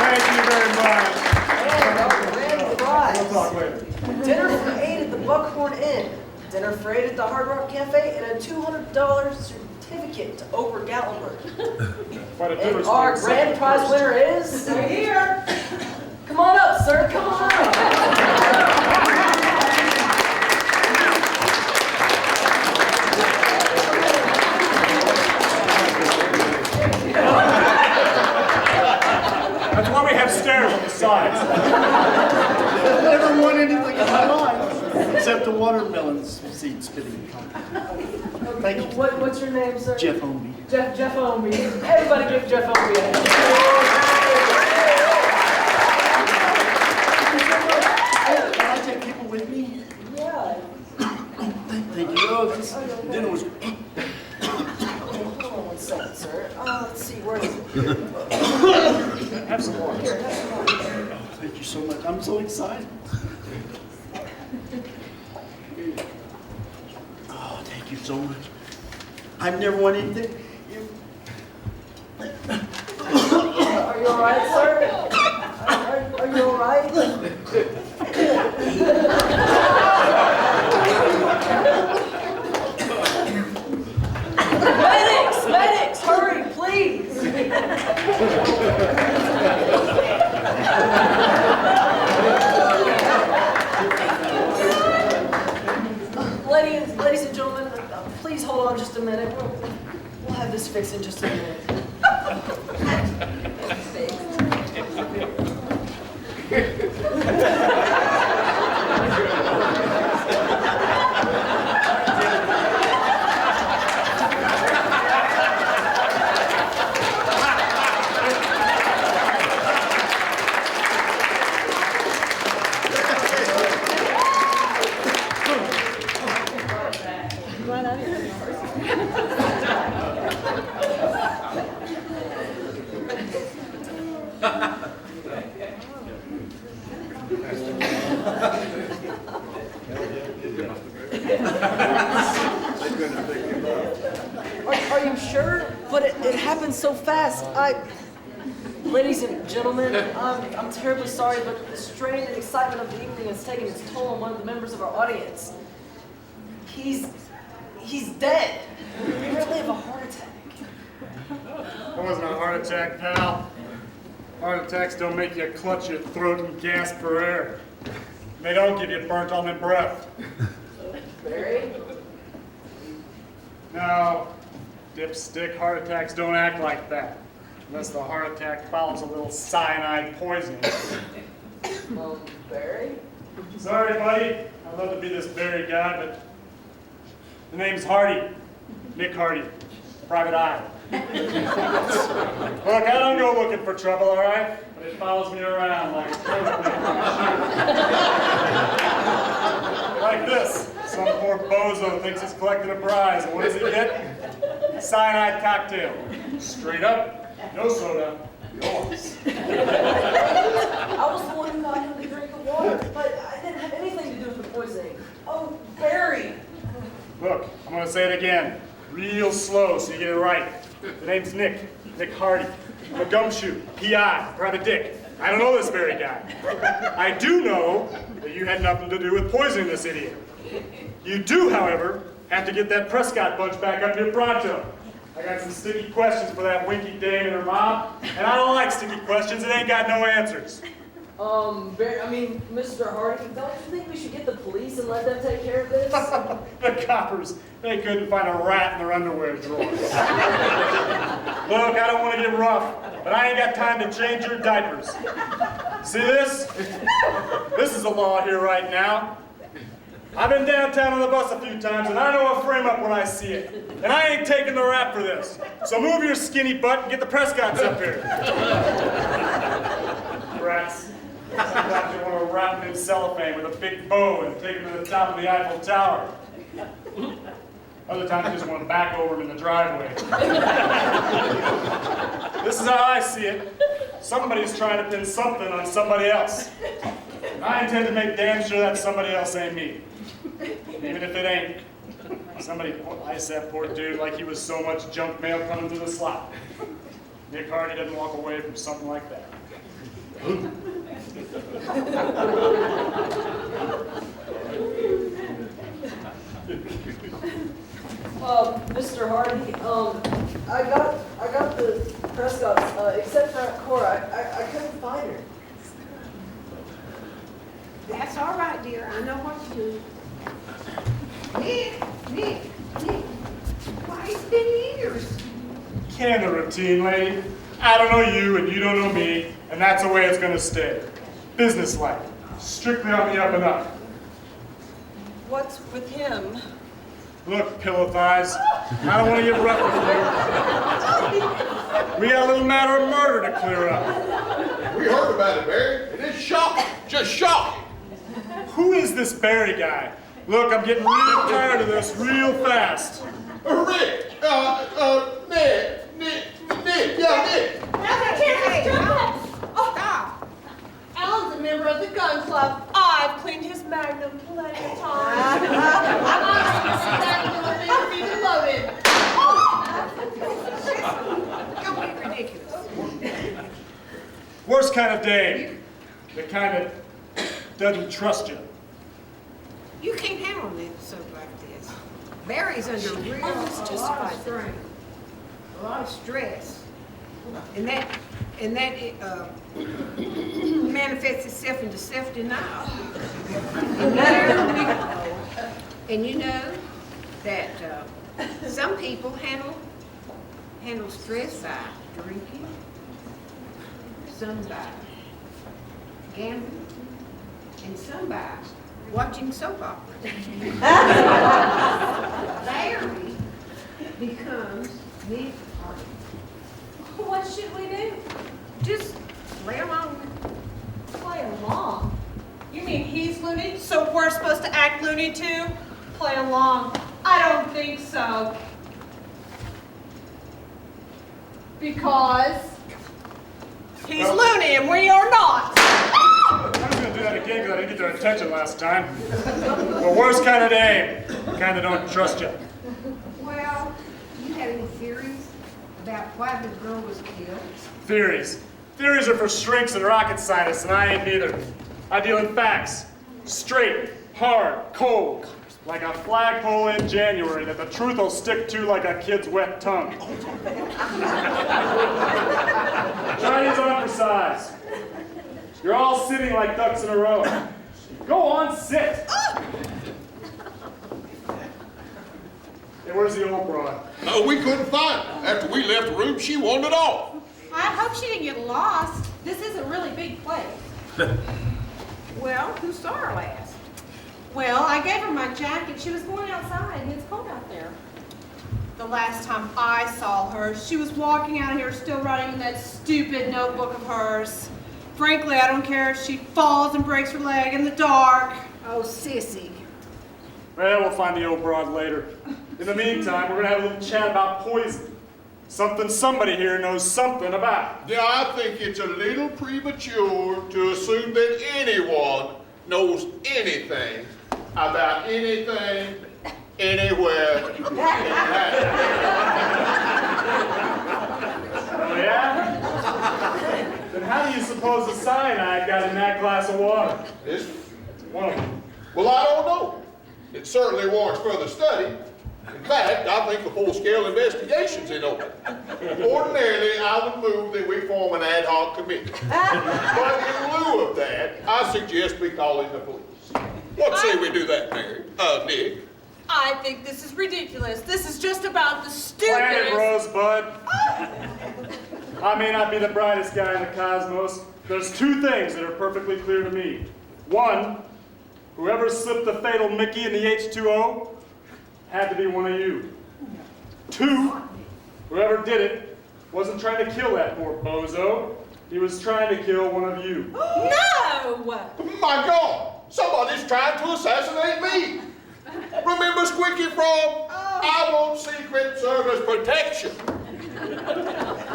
Thank you very much. And our grand prize. We'll talk later. Dinner for 8 at the Buckhorn Inn. Dinner for 8 at the Hard Rock Cafe, and a $200 certificate to Oprah Gallenberg. Quite a And difference our between grand second prize first. winner is right here. Come on up, sir. Come on up. That's why we have stairs on the sides. I've never won anything in my life except a watermelon seed spitting contest. Thank you. What's your name, sir? Jeff Omby. Jeff Omby. Everybody give Jeff Omby a hand. Can I take people with me? Yeah. Thank you. Oh, this dinner was... Hold on one second, sir. Let's see, where is it? Have some more. Here, have some more. Thank you so much. I'm so excited. Oh, thank you so much. I've never won anything. Are you all right, sir? Are you all right? Medics, hurry, please. Ladies and gentlemen, please hold on just a minute. We'll have this fixed in just a minute. Are you sure? But it happened so fast. Ladies and gentlemen, I'm terribly sorry, but the strain and excitement of the evening has taken its toll on one of the members of our audience. He's dead. Apparently of a heart attack. That wasn't a heart attack, pal. Heart attacks don't make you clutch your throat and gasp for air. They don't give you burnt on the breath. Barry? No, dipstick heart attacks don't act like that. Unless the heart attack follows a little cyanide poisoning. Barry? Sorry, buddy. I'd love to be this Barry guy, but the name's Hardy. Nick Hardy. Private Eye. Look, I don't go looking for trouble, all right? But it follows me around like like this. Some poor bozo thinks he's collecting a prize, and what does he get? Cyanide cocktail. Straight up, no soda, yours. I was the one who got him to drink the water, but I didn't have anything to do with the poisoning. Oh, Barry! Look, I'm gonna say it again, real slow so you get it right. The name's Nick Hardy. I'm a gumshoe, PI, private dick. I don't know this Barry guy. I do know that you had nothing to do with poisoning this idiot. You do, however, have to get that Prescott bunch back up here pronto. I got some sticky questions for that winky dame and her mom, and I don't like sticky questions that ain't got no answers. Barry, Mr. Hardy, don't you think we should get the police and let them take care of this? The coppers, they couldn't find a rat in their underwear drawer. Look, I don't want to get rough, but I ain't got time to change your diapers. See this? This is the law here right now. I've been downtown on the bus a few times, and I know a frame up when I see it. And I ain't taking the rap for this. So move your skinny butt and get the Prescotts up here. Rats. Sometimes you want to wrap them in cellophane with a big bow and take them to the top of the Eiffel Tower. Other times you just want to back over them in the driveway. This is how I see it. Somebody's trying to pin something on somebody else. And I intend to make damn sure that somebody else ain't me. Even if it ain't. Somebody iced that poor dude like he was so much junk mail coming through the slot. Nick Hardy doesn't walk away from something like that. Mr. Hardy, I got the Prescotts, except for Aunt Cora. I couldn't find her. That's all right, dear. I know what to do. Nick. Why, it's been years. Can the routine, lady. I don't know you and you don't know me, and that's the way it's gonna stay. Business-like, strictly on the up and up. What's with him? Look, pillow thighs, I don't want to get rough with you. We got a little matter of murder to clear up. We heard about it, Barry, and it's shocking, just shocking. Who is this Barry guy? Look, I'm getting real tired of this real fast. Rick, Nick, Hey, stop. Alan's a member of the gun club. I've cleaned his magnum plenty of times. I'm magnum to be loaded. Don't be ridiculous. Worst kind of dame. The kind that doesn't trust you. You can't handle an episode like this. Barry's under real a lot of strain, a lot of stress, and that manifests itself into self-denial. And you know that some people handle stress by drinking, some by gambling, and some by watching soap operas. Larry becomes Nick Hardy. What should we do? Just play along. Play along? You mean he's loony, so we're supposed to act loony too? Play along? I don't think so. Because he's loony and we are not. I was gonna do that again because I didn't get their attention last time. The worst kind of dame. The kind that don't trust you. Well, do you have any theories about why the girl was killed? Theories. Theories are for shrinks and rocket scientists, and I ain't neither. I deal in facts. Straight, hard, cold. Like a flagpole in January that the truth will stick to like a kid's wet tongue. Chinese on for size. You're all sitting like ducks in a row. Go on, sit. Hey, where's the old broad? No, we couldn't find her. After we left the room, she wandered off. I hope she didn't get lost. This is a really big place. Well, who saw her last? Well, I gave her my jacket. She was going outside, and it's cold out there. The last time I saw her, she was walking out of here still writing in that stupid notebook of hers. Frankly, I don't care if she falls and breaks her leg in the dark. Oh, sissy. Well, we'll find the old broad later. In the meantime, we're gonna have a little chat about poison. Something somebody here knows something about. Yeah, I think it's a little premature to assume that anyone knows anything about anything, anywhere, in Oh, yeah? Then how do you suppose the cyanide got in that glass of water? This, One of them. well, I don't know. It certainly warrants further study. In fact, I think a full-scale investigation's in order. Ordinarily, I would move that we form an ad hoc committee. But in lieu of that, I suggest we call in the police. What say we do that, Mary? Nick? I think this is ridiculous. This is just about the Planet stupidest. Rosebud. I may not be the brightest guy in the cosmos. There's two things that are perfectly clear to me. One, whoever slipped the fatal Mickey in the H2O had to be one of you. Two, whoever did it wasn't trying to kill that poor bozo. He was trying to kill one of you. No! My God! Somebody's trying to assassinate me! Remember Squeaky Frog? I want Secret Service protection.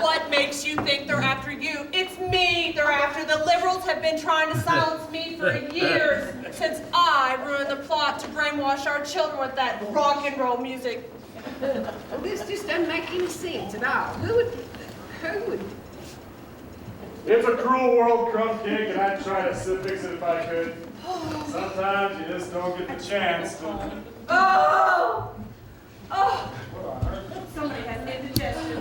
What makes you think they're after you? It's me they're after. The liberals have been trying to silence me for years, since I ruined the plot to brainwash our children with that rock and roll music. Well, this just doesn't make any sense at all. Who would? It's a cruel world, crumb cake, and I'd try to fix it if I could. Sometimes you just don't get the chance to. Oh! Oh, somebody has indigestion.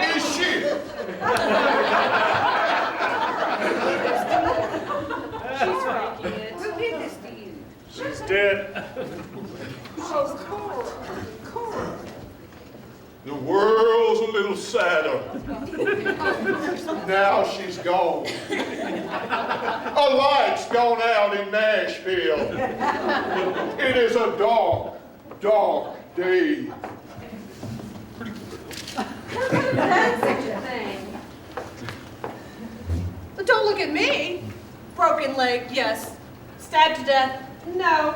Is she? Who did this to you? She's dead. Oh, Cora. The world's a little sadder. Now she's gone. A light's gone out in Nashville. It is a dark, dark day. How could have done such a thing? But don't look at me. Broken leg, yes. Stabbed to death, no.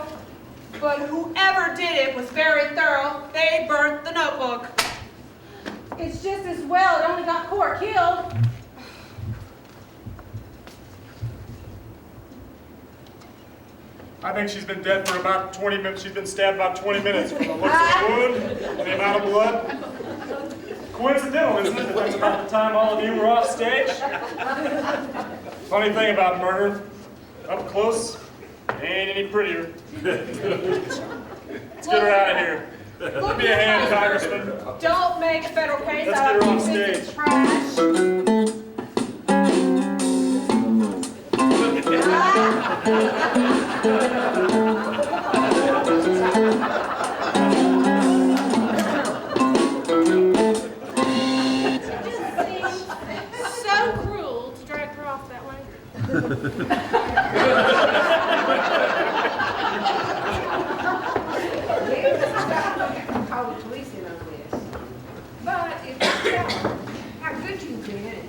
But whoever did it was very thorough. They burnt the notebook. It's just as well it only got Cora killed. I think she's been dead for about 20 minutes. She's been stabbed about 20 minutes from the looks of the wound and the amount of blood. Coincidental, isn't it, that that's about the time all of you were off stage? Funny thing about murder, up close, ain't any prettier. Let's get her out of here. Give me a hand, Congressman. Don't make a federal case Let's out get her of on this stage. trash. So cruel to drag her off that way. Call the police in on this. But if you tell them how good you've been and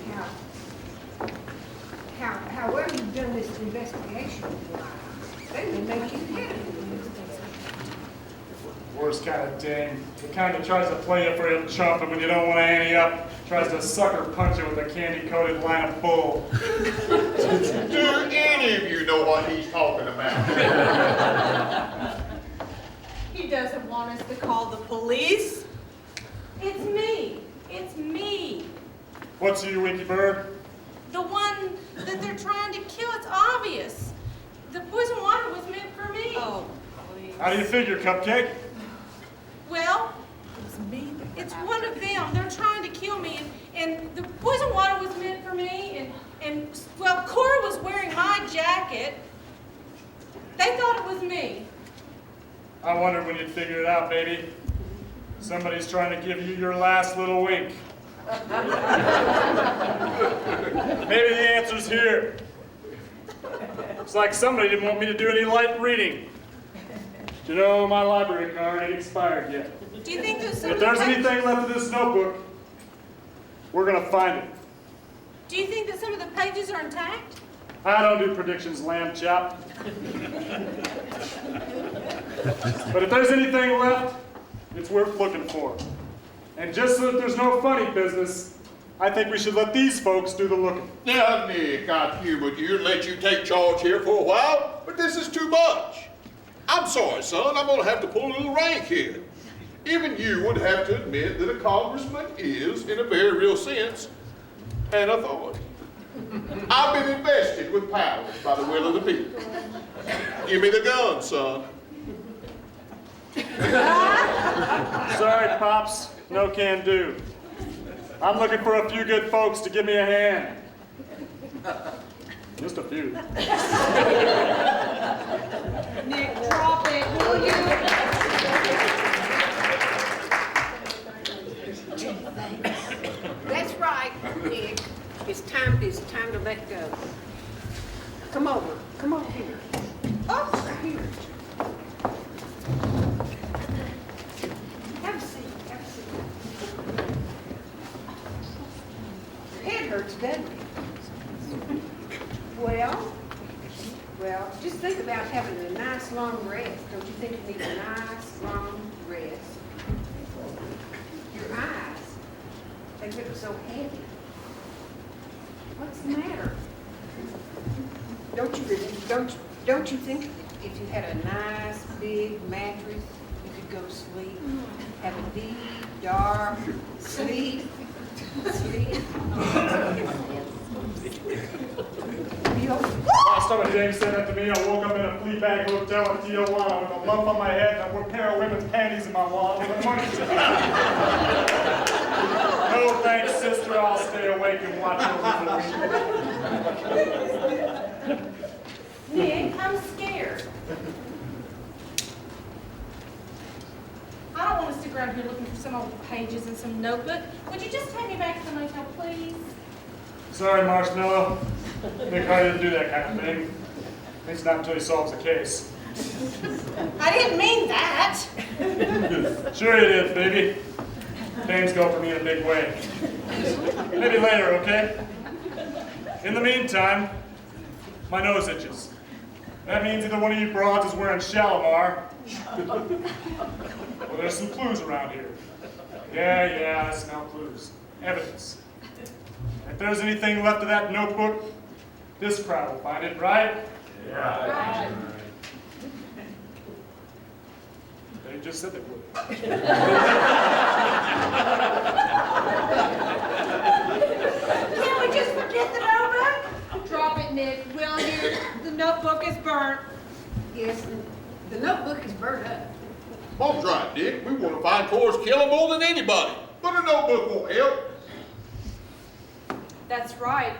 how well you've done this investigation, they will make you happy. Worst kind of dame. The kind that tries to play you for a chump, and when you don't want to ante up, tries to sucker punch you with a candy-coated line of bull. Do any of you know what he's talking about? He doesn't want us to call the police. It's me. It's me. What's you, Winky Bird? The one that they're trying to kill. It's obvious. The poison water was meant for me. Oh, please. How do you figure, Cupcake? Well, it's one of them. They're trying to kill me, and the poison water was meant for me, and well, Cora was wearing my jacket. They thought it was me. I wondered when you'd figure it out, baby. Somebody's trying to give you your last little wink. Maybe the answer's here. Looks like somebody didn't want me to do any light reading. You know, my library card ain't expired yet. Do you think there's some If there's anything left of this notebook, we're gonna find it. Do you think that some of the pages are intact? I don't do predictions, lamb chop. But if there's anything left, it's worth looking for. And just so that there's no funny business, I think we should let these folks do the looking. Now, Nick, I've humored you and let you take charge here for a while, but this is too much. I'm sorry, son, I'm gonna have to pull a little rank here. Even you would have to admit that a congressman is, in a very real sense, an authority. I've been invested with powers by the will of the people. Give me the gun, son. Sorry, Pops, no can do. I'm looking for a few good folks to give me a hand. Just a few. Nick, drop it, will you? That's right, Nick. It's time to let go. Come over here. Oh, right here. Have a seat. Your head hurts, doesn't it? Well, just think about having a nice long rest. Don't you think you need a nice long rest? Your eyes, they look so heavy. What's the matter? Don't you think if you had a nice big mattress, you could go to sleep, have a deep, dark sleep? Last time a dame said that to me, I woke up in a flea bag hotel in Tijuana with a lump on my head and a pair of women's panties in my wallet with money to me. No thanks, sister. I'll stay awake and watch over the week. Nick, I'm scared. I don't want to stick around here looking for some old pages and some notebook. Would you just take me back to the motel, please? Sorry, Marshmallow. Nick Hardy didn't do that kind of thing. At least not until he solves the case. I didn't mean that. Sure you did, baby. Dames go for me in a big way. Maybe later, okay? In the meantime, my nose itches. That means either one of you broads is wearing Shalimar. Well, there's some clues around here. Yeah, I smell clues. Evidence. If there's anything left of that notebook, this crowd will find it, right? Yeah. Right. They just said they would. Can't we just forget the notebook? Drop it, Nick, will you? The notebook is burnt. Yes, the notebook is burned up. Mom's right, Dick. We want to find Cora's killer more than anybody. But a notebook won't help. That's right.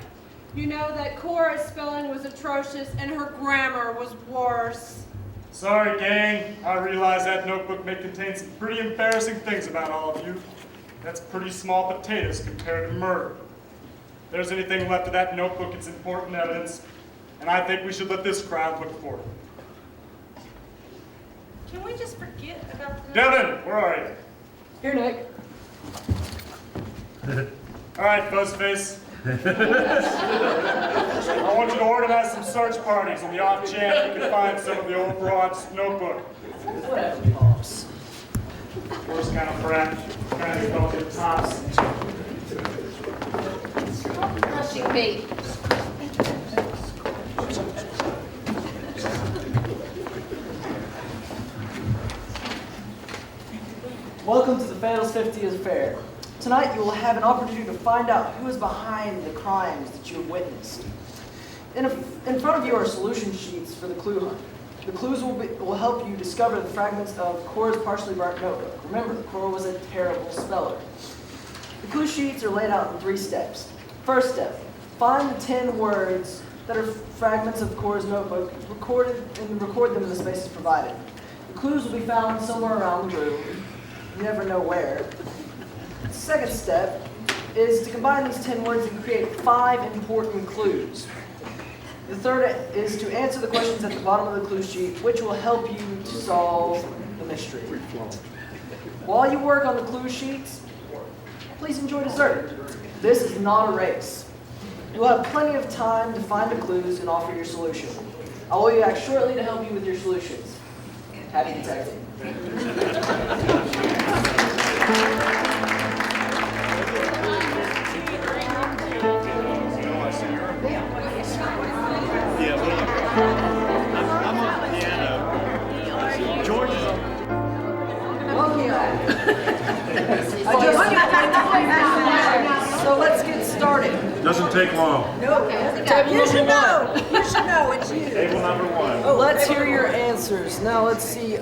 You know that Cora's spelling was atrocious and her grammar was worse. Sorry, gang. I realize that notebook may contain some pretty embarrassing things about all of you. That's pretty small potatoes compared to murder. If there's anything left of that notebook, it's important evidence, and I think we should let this crowd look for it. Can we just forget about the... Devin, where are you? Here, Nick. All right, Fuzzface. I want you to organize some search parties on the off chance you can find some of the old broad's notebook. Whatever, Pops. Worst kind of brat, kind of calls it tops. Brushing me. Welcome to the Fails 50th Affair. Tonight you will have an opportunity to find out who is behind the crimes that you have witnessed. In front of you are solution sheets for the clue hunt. The clues will help you discover the fragments of Cora's partially burnt notebook. Remember, Cora was a terrible speller. The clue sheets are laid out in 3 steps. First step, find the 10 words that are fragments of Cora's notebook, record them in the spaces provided. The clues will be found somewhere around the room. You never know where. The second step is to combine these 10 words and create 5 important clues. The third is to answer the questions at the bottom of the clue sheet, which will help you to solve the mystery. While you work on the clue sheets, please enjoy dessert. This is not a race. You will have plenty of time to find the clues and offer your solution. I will be back shortly to help you with your solutions. Happy detecting. I'm on the piano. George is on. So let's get started. Doesn't take long. You should know. You should know, it's you. Table number 1. Let's hear your answers. Now let's see.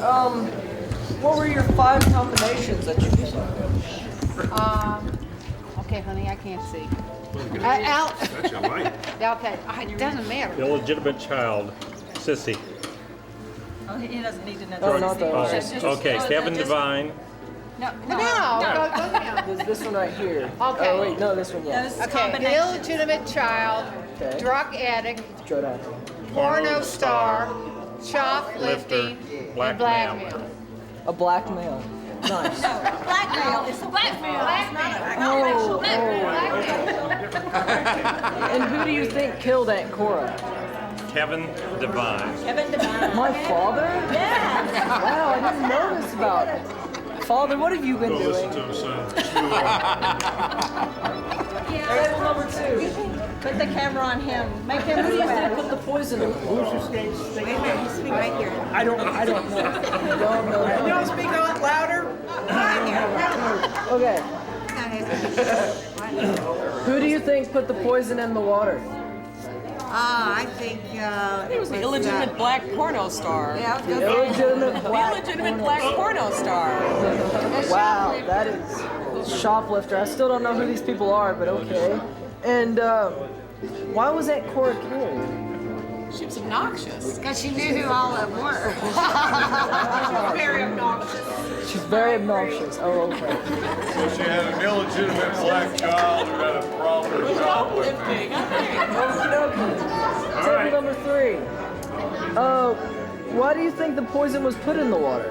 What were your 5 combinations that you used? Okay, honey, I can't see. That's your mic. Okay, it doesn't matter. Illegitimate child, Sissy. Oh, he doesn't need to know. Oh, not those. Okay, Kevin Devine. No. This one right here. Okay. Oh wait, no, this one, yeah. Okay, the illegitimate child, Okay. drug addict, Drug addict. porno star, shoplifting, and blackmail. A black male. Nice. Blackmail. It's a blackmail. Oh. And who do you think killed Aunt Cora? Kevin Devine. Kevin Devine. My father? Yeah. Wow, I didn't know this about it. Father, what have you been Go doing? listen to him, son. Table number 2. Put the camera on him. Make him Who do you think sweat. put the poison in the water? Right here. I don't know. You don't know that. You don't speak on louder? Okay. Who do you think put the poison in the water? I think, It was the illegitimate black porno star. yeah, The illegitimate The black. illegitimate black porno star. Wow, that is shoplifter. I still don't know who these people are, but okay. And why was Aunt Cora killed? She was obnoxious. because she knew who all of them were. Very obnoxious. She's very obnoxious. Oh, okay. So she had an illegitimate black child who had a problem with shoplifting. Table number 3. Why do you think the poison was put in the water?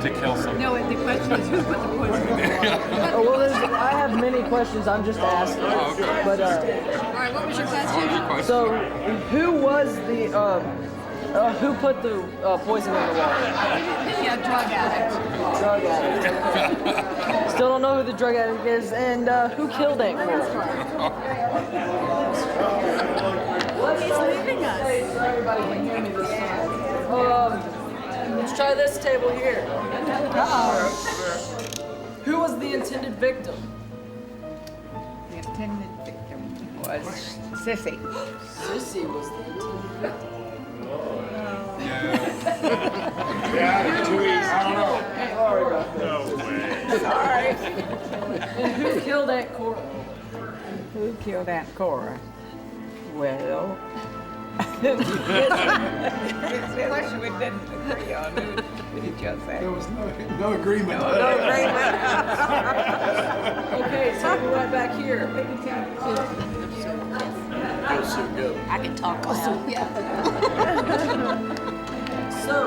To kill someone. No, the question is who put the poison in the water? Oh, well, I have many questions. I'm just asking. But All right, what was your question? so, who was the who put the poison in the water? Yeah, drug addict. Drug addict. Okay. Still don't know who the drug addict is, and who killed Aunt Cora? He's leaving us. Everybody can hear me this time. Let's try this table here. Who was the intended victim? The intended victim was Sissy. Sissy was the intended victim. Yeah, too easy. I don't know. Sorry about that. No way. Sorry. And who killed Aunt Cora? Who killed Aunt Cora? Well, this question we didn't agree on. Who did you say? There was no agreement. Okay, table right back here. I can talk loud. So,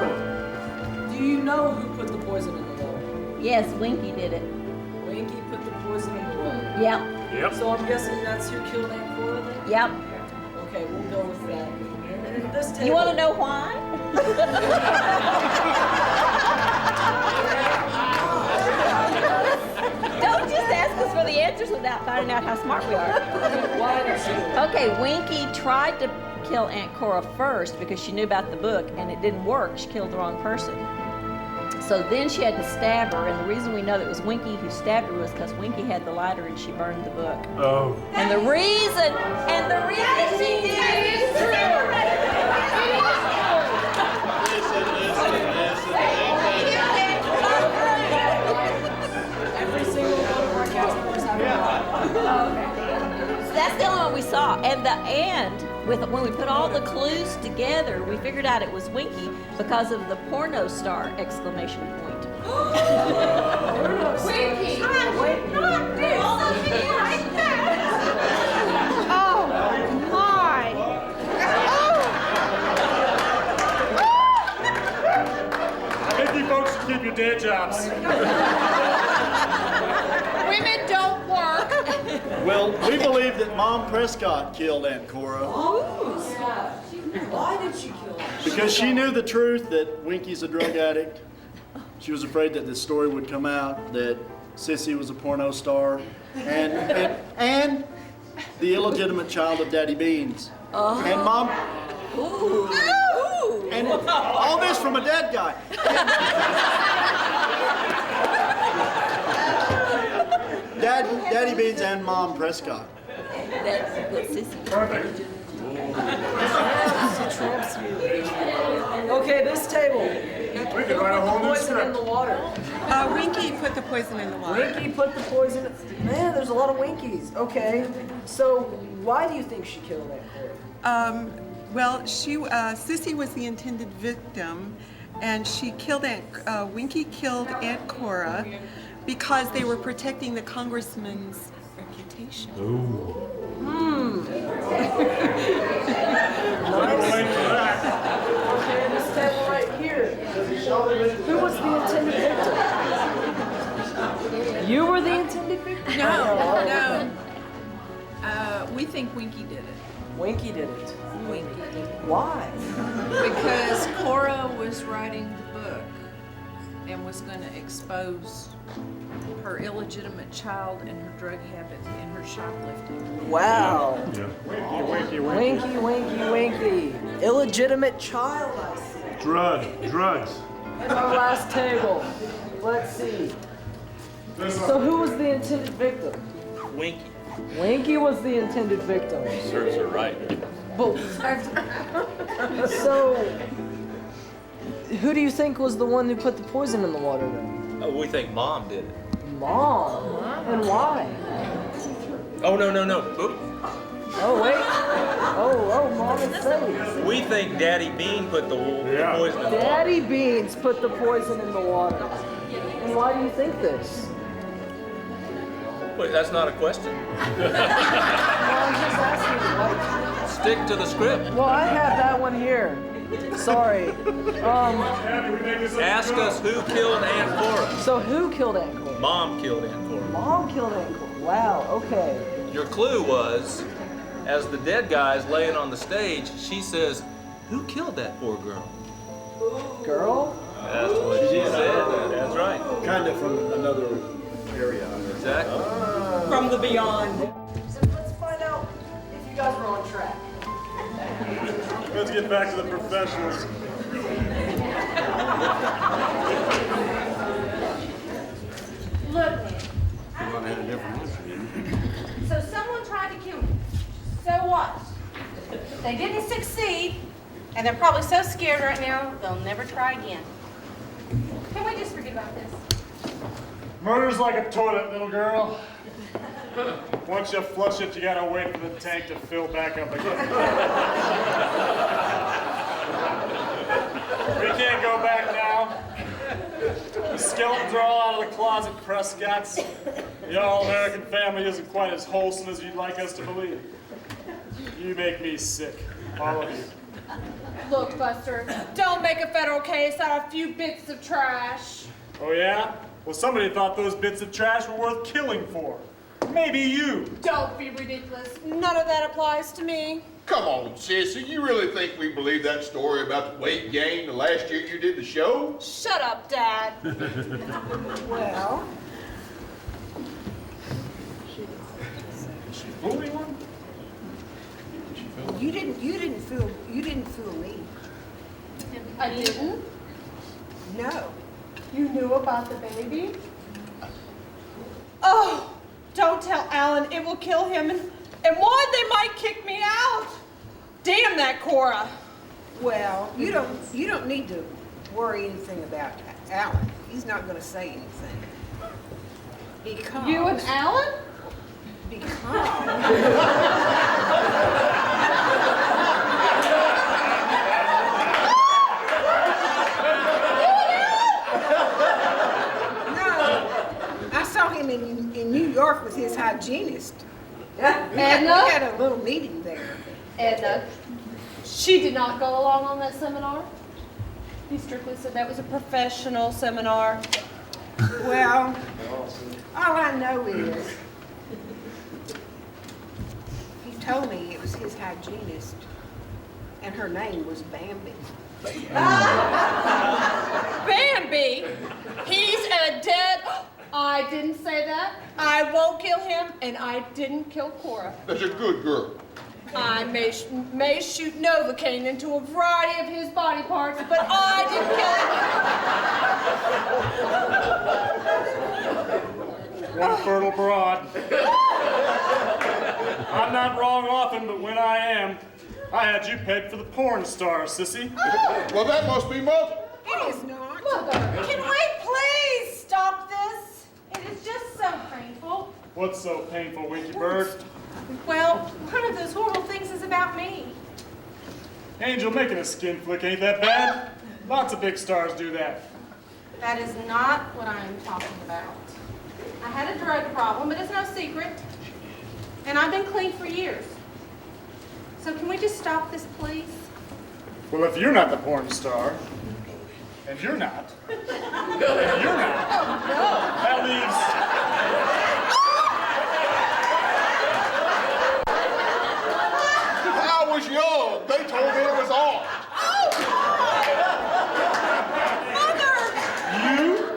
do you know who put the poison in the water? Yes, Winky did it. Winky put the poison in the water. Yep, Yep. So I'm guessing that's who killed Aunt Cora then? yep. Okay, we'll go with that. And this table. You want to know why? Don't just ask us for the answers without finding out how smart we are. Why did she? Okay, Winky tried to kill Aunt Cora first because she knew about the book and it didn't work. She killed the wrong person. So then she had to stab her, and the reason we know that it was Winky who stabbed her was because Winky had the lighter and she burned the book. Oh. And the reason she did it is true. Every single one of our cast members have a So that's the only one we saw. And when we put all the clues together, we figured out it was Winky because of the porno star exclamation point. Winky! Oh, my. I think you folks should keep your day jobs. Women don't work. Well, we believe that Mom Prescott killed Aunt Cora Why did she kill her? because she knew the truth that Winky's a drug addict. She was afraid that this story would come out, that Sissy was a porno star, and the illegitimate child of Daddy Beans. And Mom. And all this from a dead guy. Daddy Beans and Mom Prescott. That's Sissy. Perfect. Okay, this table. We could write a whole new Poison in script. the water. Winky put the poison in the water. Winky put the poison. Man, there's a lot of Winkies. Okay, so why do you think she killed Aunt Cora? Well, Sissy was the intended victim, and she killed Winky killed Aunt Cora because they were protecting the congressman's reputation. Okay, this table right here. Who was the intended victim? You were the intended victim? No. We think Winky did it. Winky did it. Winky did it. Why? Because Cora was writing the book, and was going to expose her illegitimate child and her drug habits and her shoplifting. Wow. Winky. Winky. Illegitimate child, I see. Drugs. At our last table. Let's see. So who was the intended victim? Winky. Winky was the intended victim. Serves her right. So, who do you think was the one who put the poison in the water then? Oh, we think Mom did it. Mom? And why? Oh, no. Oop. Oh, wait. Oh, Mom is safe. We think Daddy Bean put the poison in the water. Daddy Beans put the poison in the water. And why do you think this? Wait, that's not a question. Well, I'm just asking. Stick to the script. Well, I have that one here. Sorry. Ask us who killed Aunt Cora. So who killed Aunt Cora? Mom killed Aunt Cora. Mom killed Aunt Cora. Wow, okay. Your clue was, as the dead guy's laying on the stage, she says, "Who killed that poor girl?" Girl? That's what she said. That's right. Kind of from another area. Exactly. From the beyond. So let's find out if you guys are on track. Let's get back to the professionals. Look, man. So someone tried to kill me. So what? They didn't succeed, and they're probably so scared right now, they'll never try again. Can we just forget about this? Murder's like a toilet, little girl. Once you flush it, you gotta wait for the tank to fill back up again. We can't go back now. The skeletons are all out of the closet, Prescotts. The all-American family isn't quite as wholesome as you'd like us to believe. You make me sick, all of you. Look, Buster, don't make a federal case out of a few bits of trash. Oh yeah? Well, somebody thought those bits of trash were worth killing for. Maybe you. Don't be ridiculous. None of that applies to me. Come on, sissy, you really think we believe that story about the weight gain the last year you did the show? Shut up, Dad. Well, Fool anyone? you didn't fool me. I didn't? No. You knew about the baby? Oh, don't tell Alan. It will kill him. And why they might kick me out. Damn that Cora. Well, you don't need to worry anything about Alan. He's not going to say anything. Because You and Alan? I saw him in New York with his hygienist. Edna? We had a little meeting there. Edna. She did not go along on that seminar. He strictly said that was a professional seminar. Well, all I know is he told me it was his hygienist, and her name was Bambi. Bambi? He's a dead... I didn't say that. I won't kill him, and I didn't kill Cora. That's a good girl. I may shoot Novocaine into a variety of his body parts, but I didn't kill him. One fertile broad. I'm not wrong often, but when I am, I had you pegged for the porn star, sissy. Well, that must be Mother. It is not. Mother, Can we please stop this? It is just so painful. What's so painful, Winky Bird? Well, one of those horrible things is about me. Angel, making a skin flick ain't that bad. Lots of big stars do that. That is not what I am talking about. I had a drug problem, but it's no secret. And I've been clean for years. So can we just stop this, please? Well, if you're not the porn star, and you're not, and you're not, that leaves... I was young. They told me it was on. Mother! You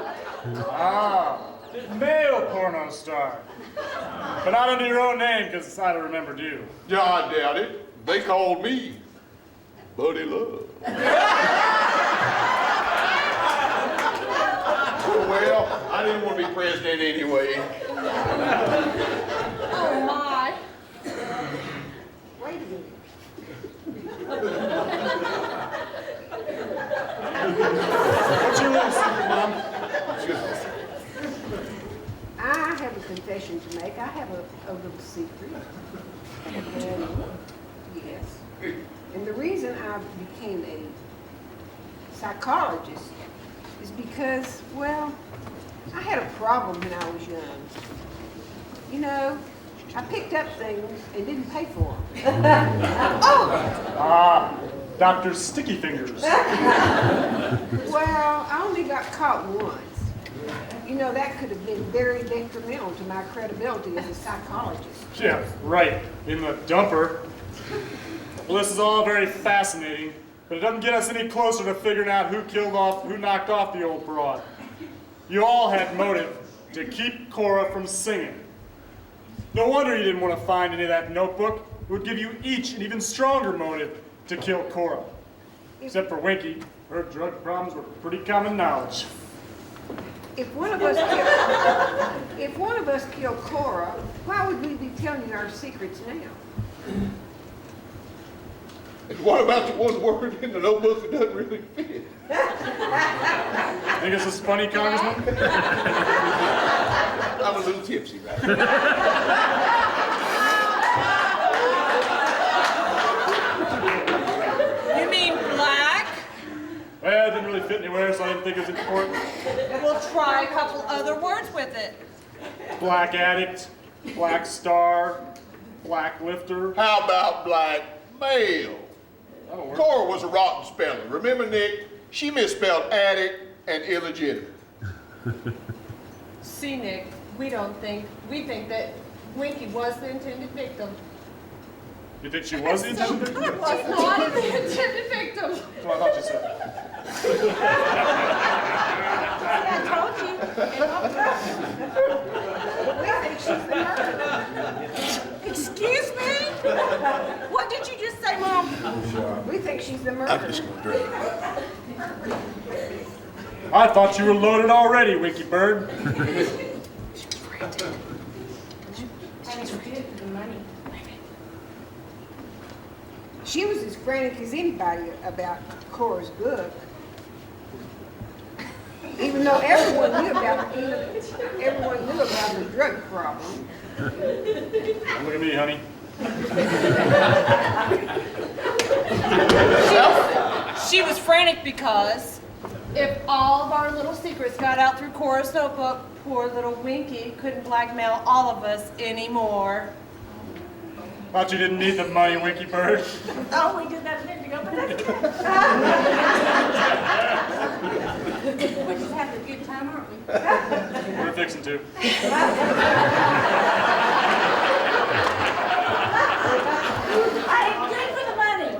But not under your own name, because I'd have remembered you. Yeah, I doubt it. They called me Buddy Love. Well, I didn't want to be president anyway. Oh my. Wait a minute. What's your little secret, Mom? I have a confession to make. I have a little secret. And, yes. And the reason I became a psychologist is because, well, I had a problem when I was young. You know, I picked up things and didn't pay for them. Ah, Dr. Sticky Fingers. Well, I only got caught once. You know, that could have been very detrimental to my credibility as a psychologist. Yeah, right. In the dumper. Well, this is all very fascinating, but it doesn't get us any closer to figuring out who knocked off the old broad. You all had motive to keep Cora from singing. No wonder you didn't want to find any of that notebook. It would give you each an even stronger motive to kill Cora. Except for Winky, her drug problems were pretty common knowledge. If one of us killed Cora, why would we be telling you our secrets now? And what about the one word in the notebook that doesn't really fit? Think this is funny, Congressman? I'm a little tipsy right now. You mean black? Well, it didn't really fit anywhere, so I didn't think it was important. We'll try a couple other words with it. Black addict, black star, black lifter. How about black male? That'll work. Cora was a rotten speller. Remember, Nick? She misspelled addict and illegitimate. See, Nick, we think that Winky was the intended victim. You think she was the intended victim? She's not the intended victim. That's what I thought you said. I told you. We think she's the murderer. Excuse me? What did you just say, Mom? We think she's the I'm murderer. just gonna drink. I thought you were loaded already, Winky Bird. She was as frantic as anybody about Cora's book. Even though everyone knew about the drug problem. Don't look at me, honey. She was frantic because if all of our little secrets got out through Cora's notebook, poor little Winky couldn't blackmail all of us anymore. Thought you didn't need the money, Winky Bird. Oh, we did that a minute ago, but that's good. We're just having a good time, aren't we? We're fixing to. I ain't good for the money.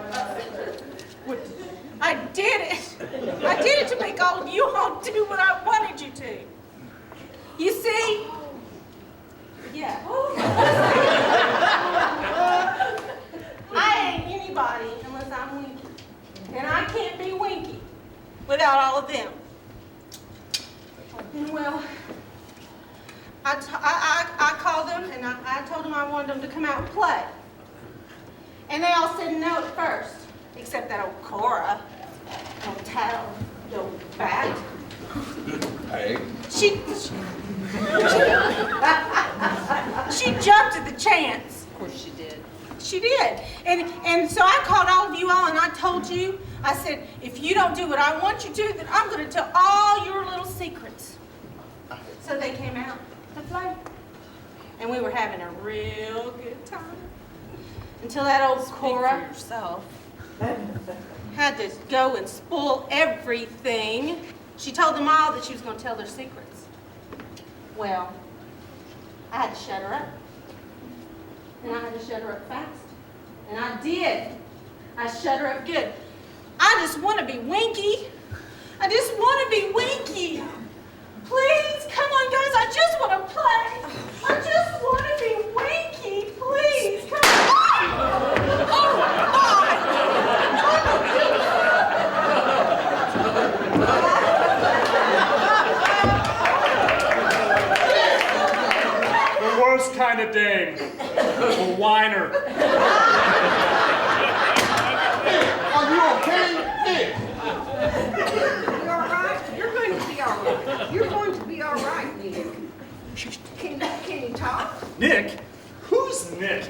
I did it. I did it to make all of you all do what I wanted you to. You see? Yeah. I ain't anybody unless I'm Winky. And I can't be Winky without all of them. Well, I called them and I told them I wanted them to come out and play. And they all said no at first, except that old Cora, old tattle, old bat. Hey. She jumped at the chance. Of course she did. She did. And so I called all of you all and I told you, I said, if you don't do what I want you to, then I'm going to tell all your little secrets. So they came out to play. And we were having a real good time. Until that old Cora Yourself. had to go and spoil everything. She told them all that she was going to tell their secrets. Well, I had to shut her up. And I had to shut her up fast. And I did. I shut her up good. I just want to be Winky. I just want to be Winky. Please, come on, guys. I just want to play. I just want to be Winky. kind of dame. A whiner. Are you okay, Nick? You all right? You're going to be all right. You're going to be all right, Nick. Can you talk? Nick? Who's Nick?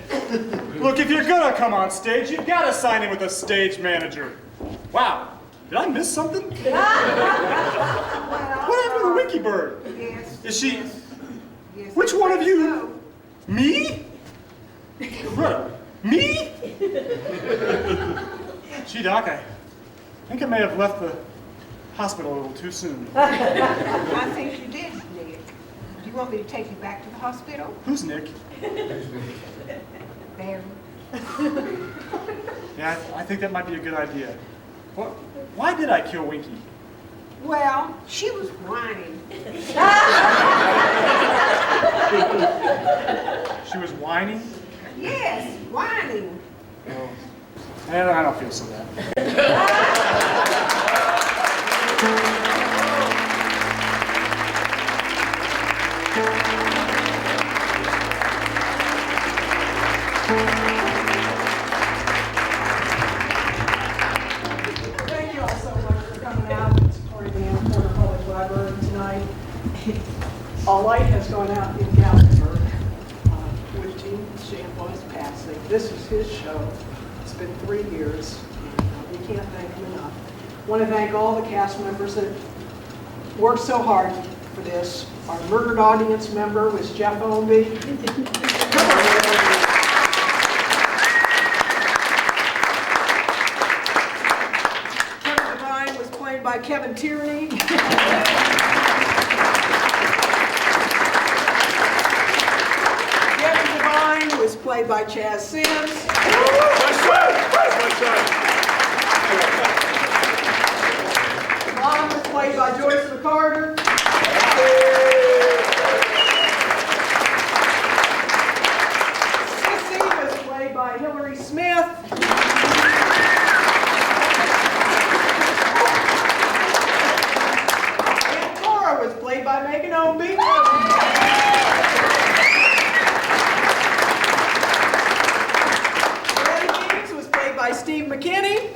Look, if you're gonna come on stage, you've got to sign in with a stage manager. Wow, did I miss something? What happened to the Winky Bird? Yes. Is she? Yes, Which one of you? so. Me? What? Me? Gee, Doc, I think I may have left the hospital a little too soon. I think you did, Nick. Do you want me to take you back to the hospital? Who's Nick? Barry. Yeah, I think that might be a good idea. What? Why did I kill Winky? Well, she was whining. She was whining? Yes, whining. Oh, and I don't feel so bad. Thank you all so much for coming out and supporting the Ann Public Library tonight. A light has gone out in Galesburg with Gene Champo's passing. This was his show. It's been 3 years, and we can't thank him enough. I want to thank all the cast members that worked so hard for this. Our murdered audience member was Jeff Ownby. Kevin Devine was played by Kevin Tierney. Kevin Devine was played by Chaz Sims. Mom was played by Joyce McCarter. Sissy was played by Hillary Smith. And Cora was played by Megan Ownby. Billy James was played by Steve McKinney.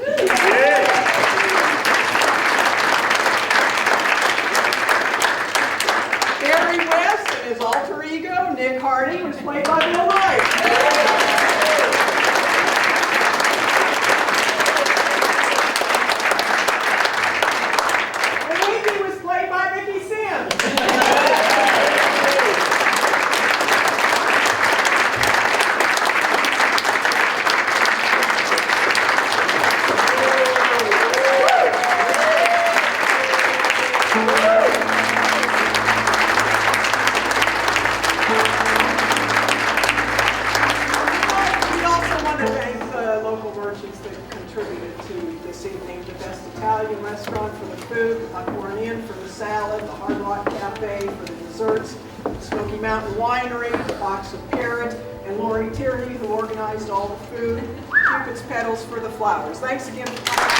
Barry West and his alter ego, Nick Hardy, was played by Bill Wright. And Winky was played by Mickey Sims. We also want to thank the local merchants that contributed to this evening. The Best Italian Restaurant for the food, the Buckhorn Inn for the salad, the Hard Rock Cafe for the desserts, Smoky Mountain Winery, the Box of Parrot, and Lori Tierney, who organized all the food, Cupid's Petals for the flowers. Thanks again for coming.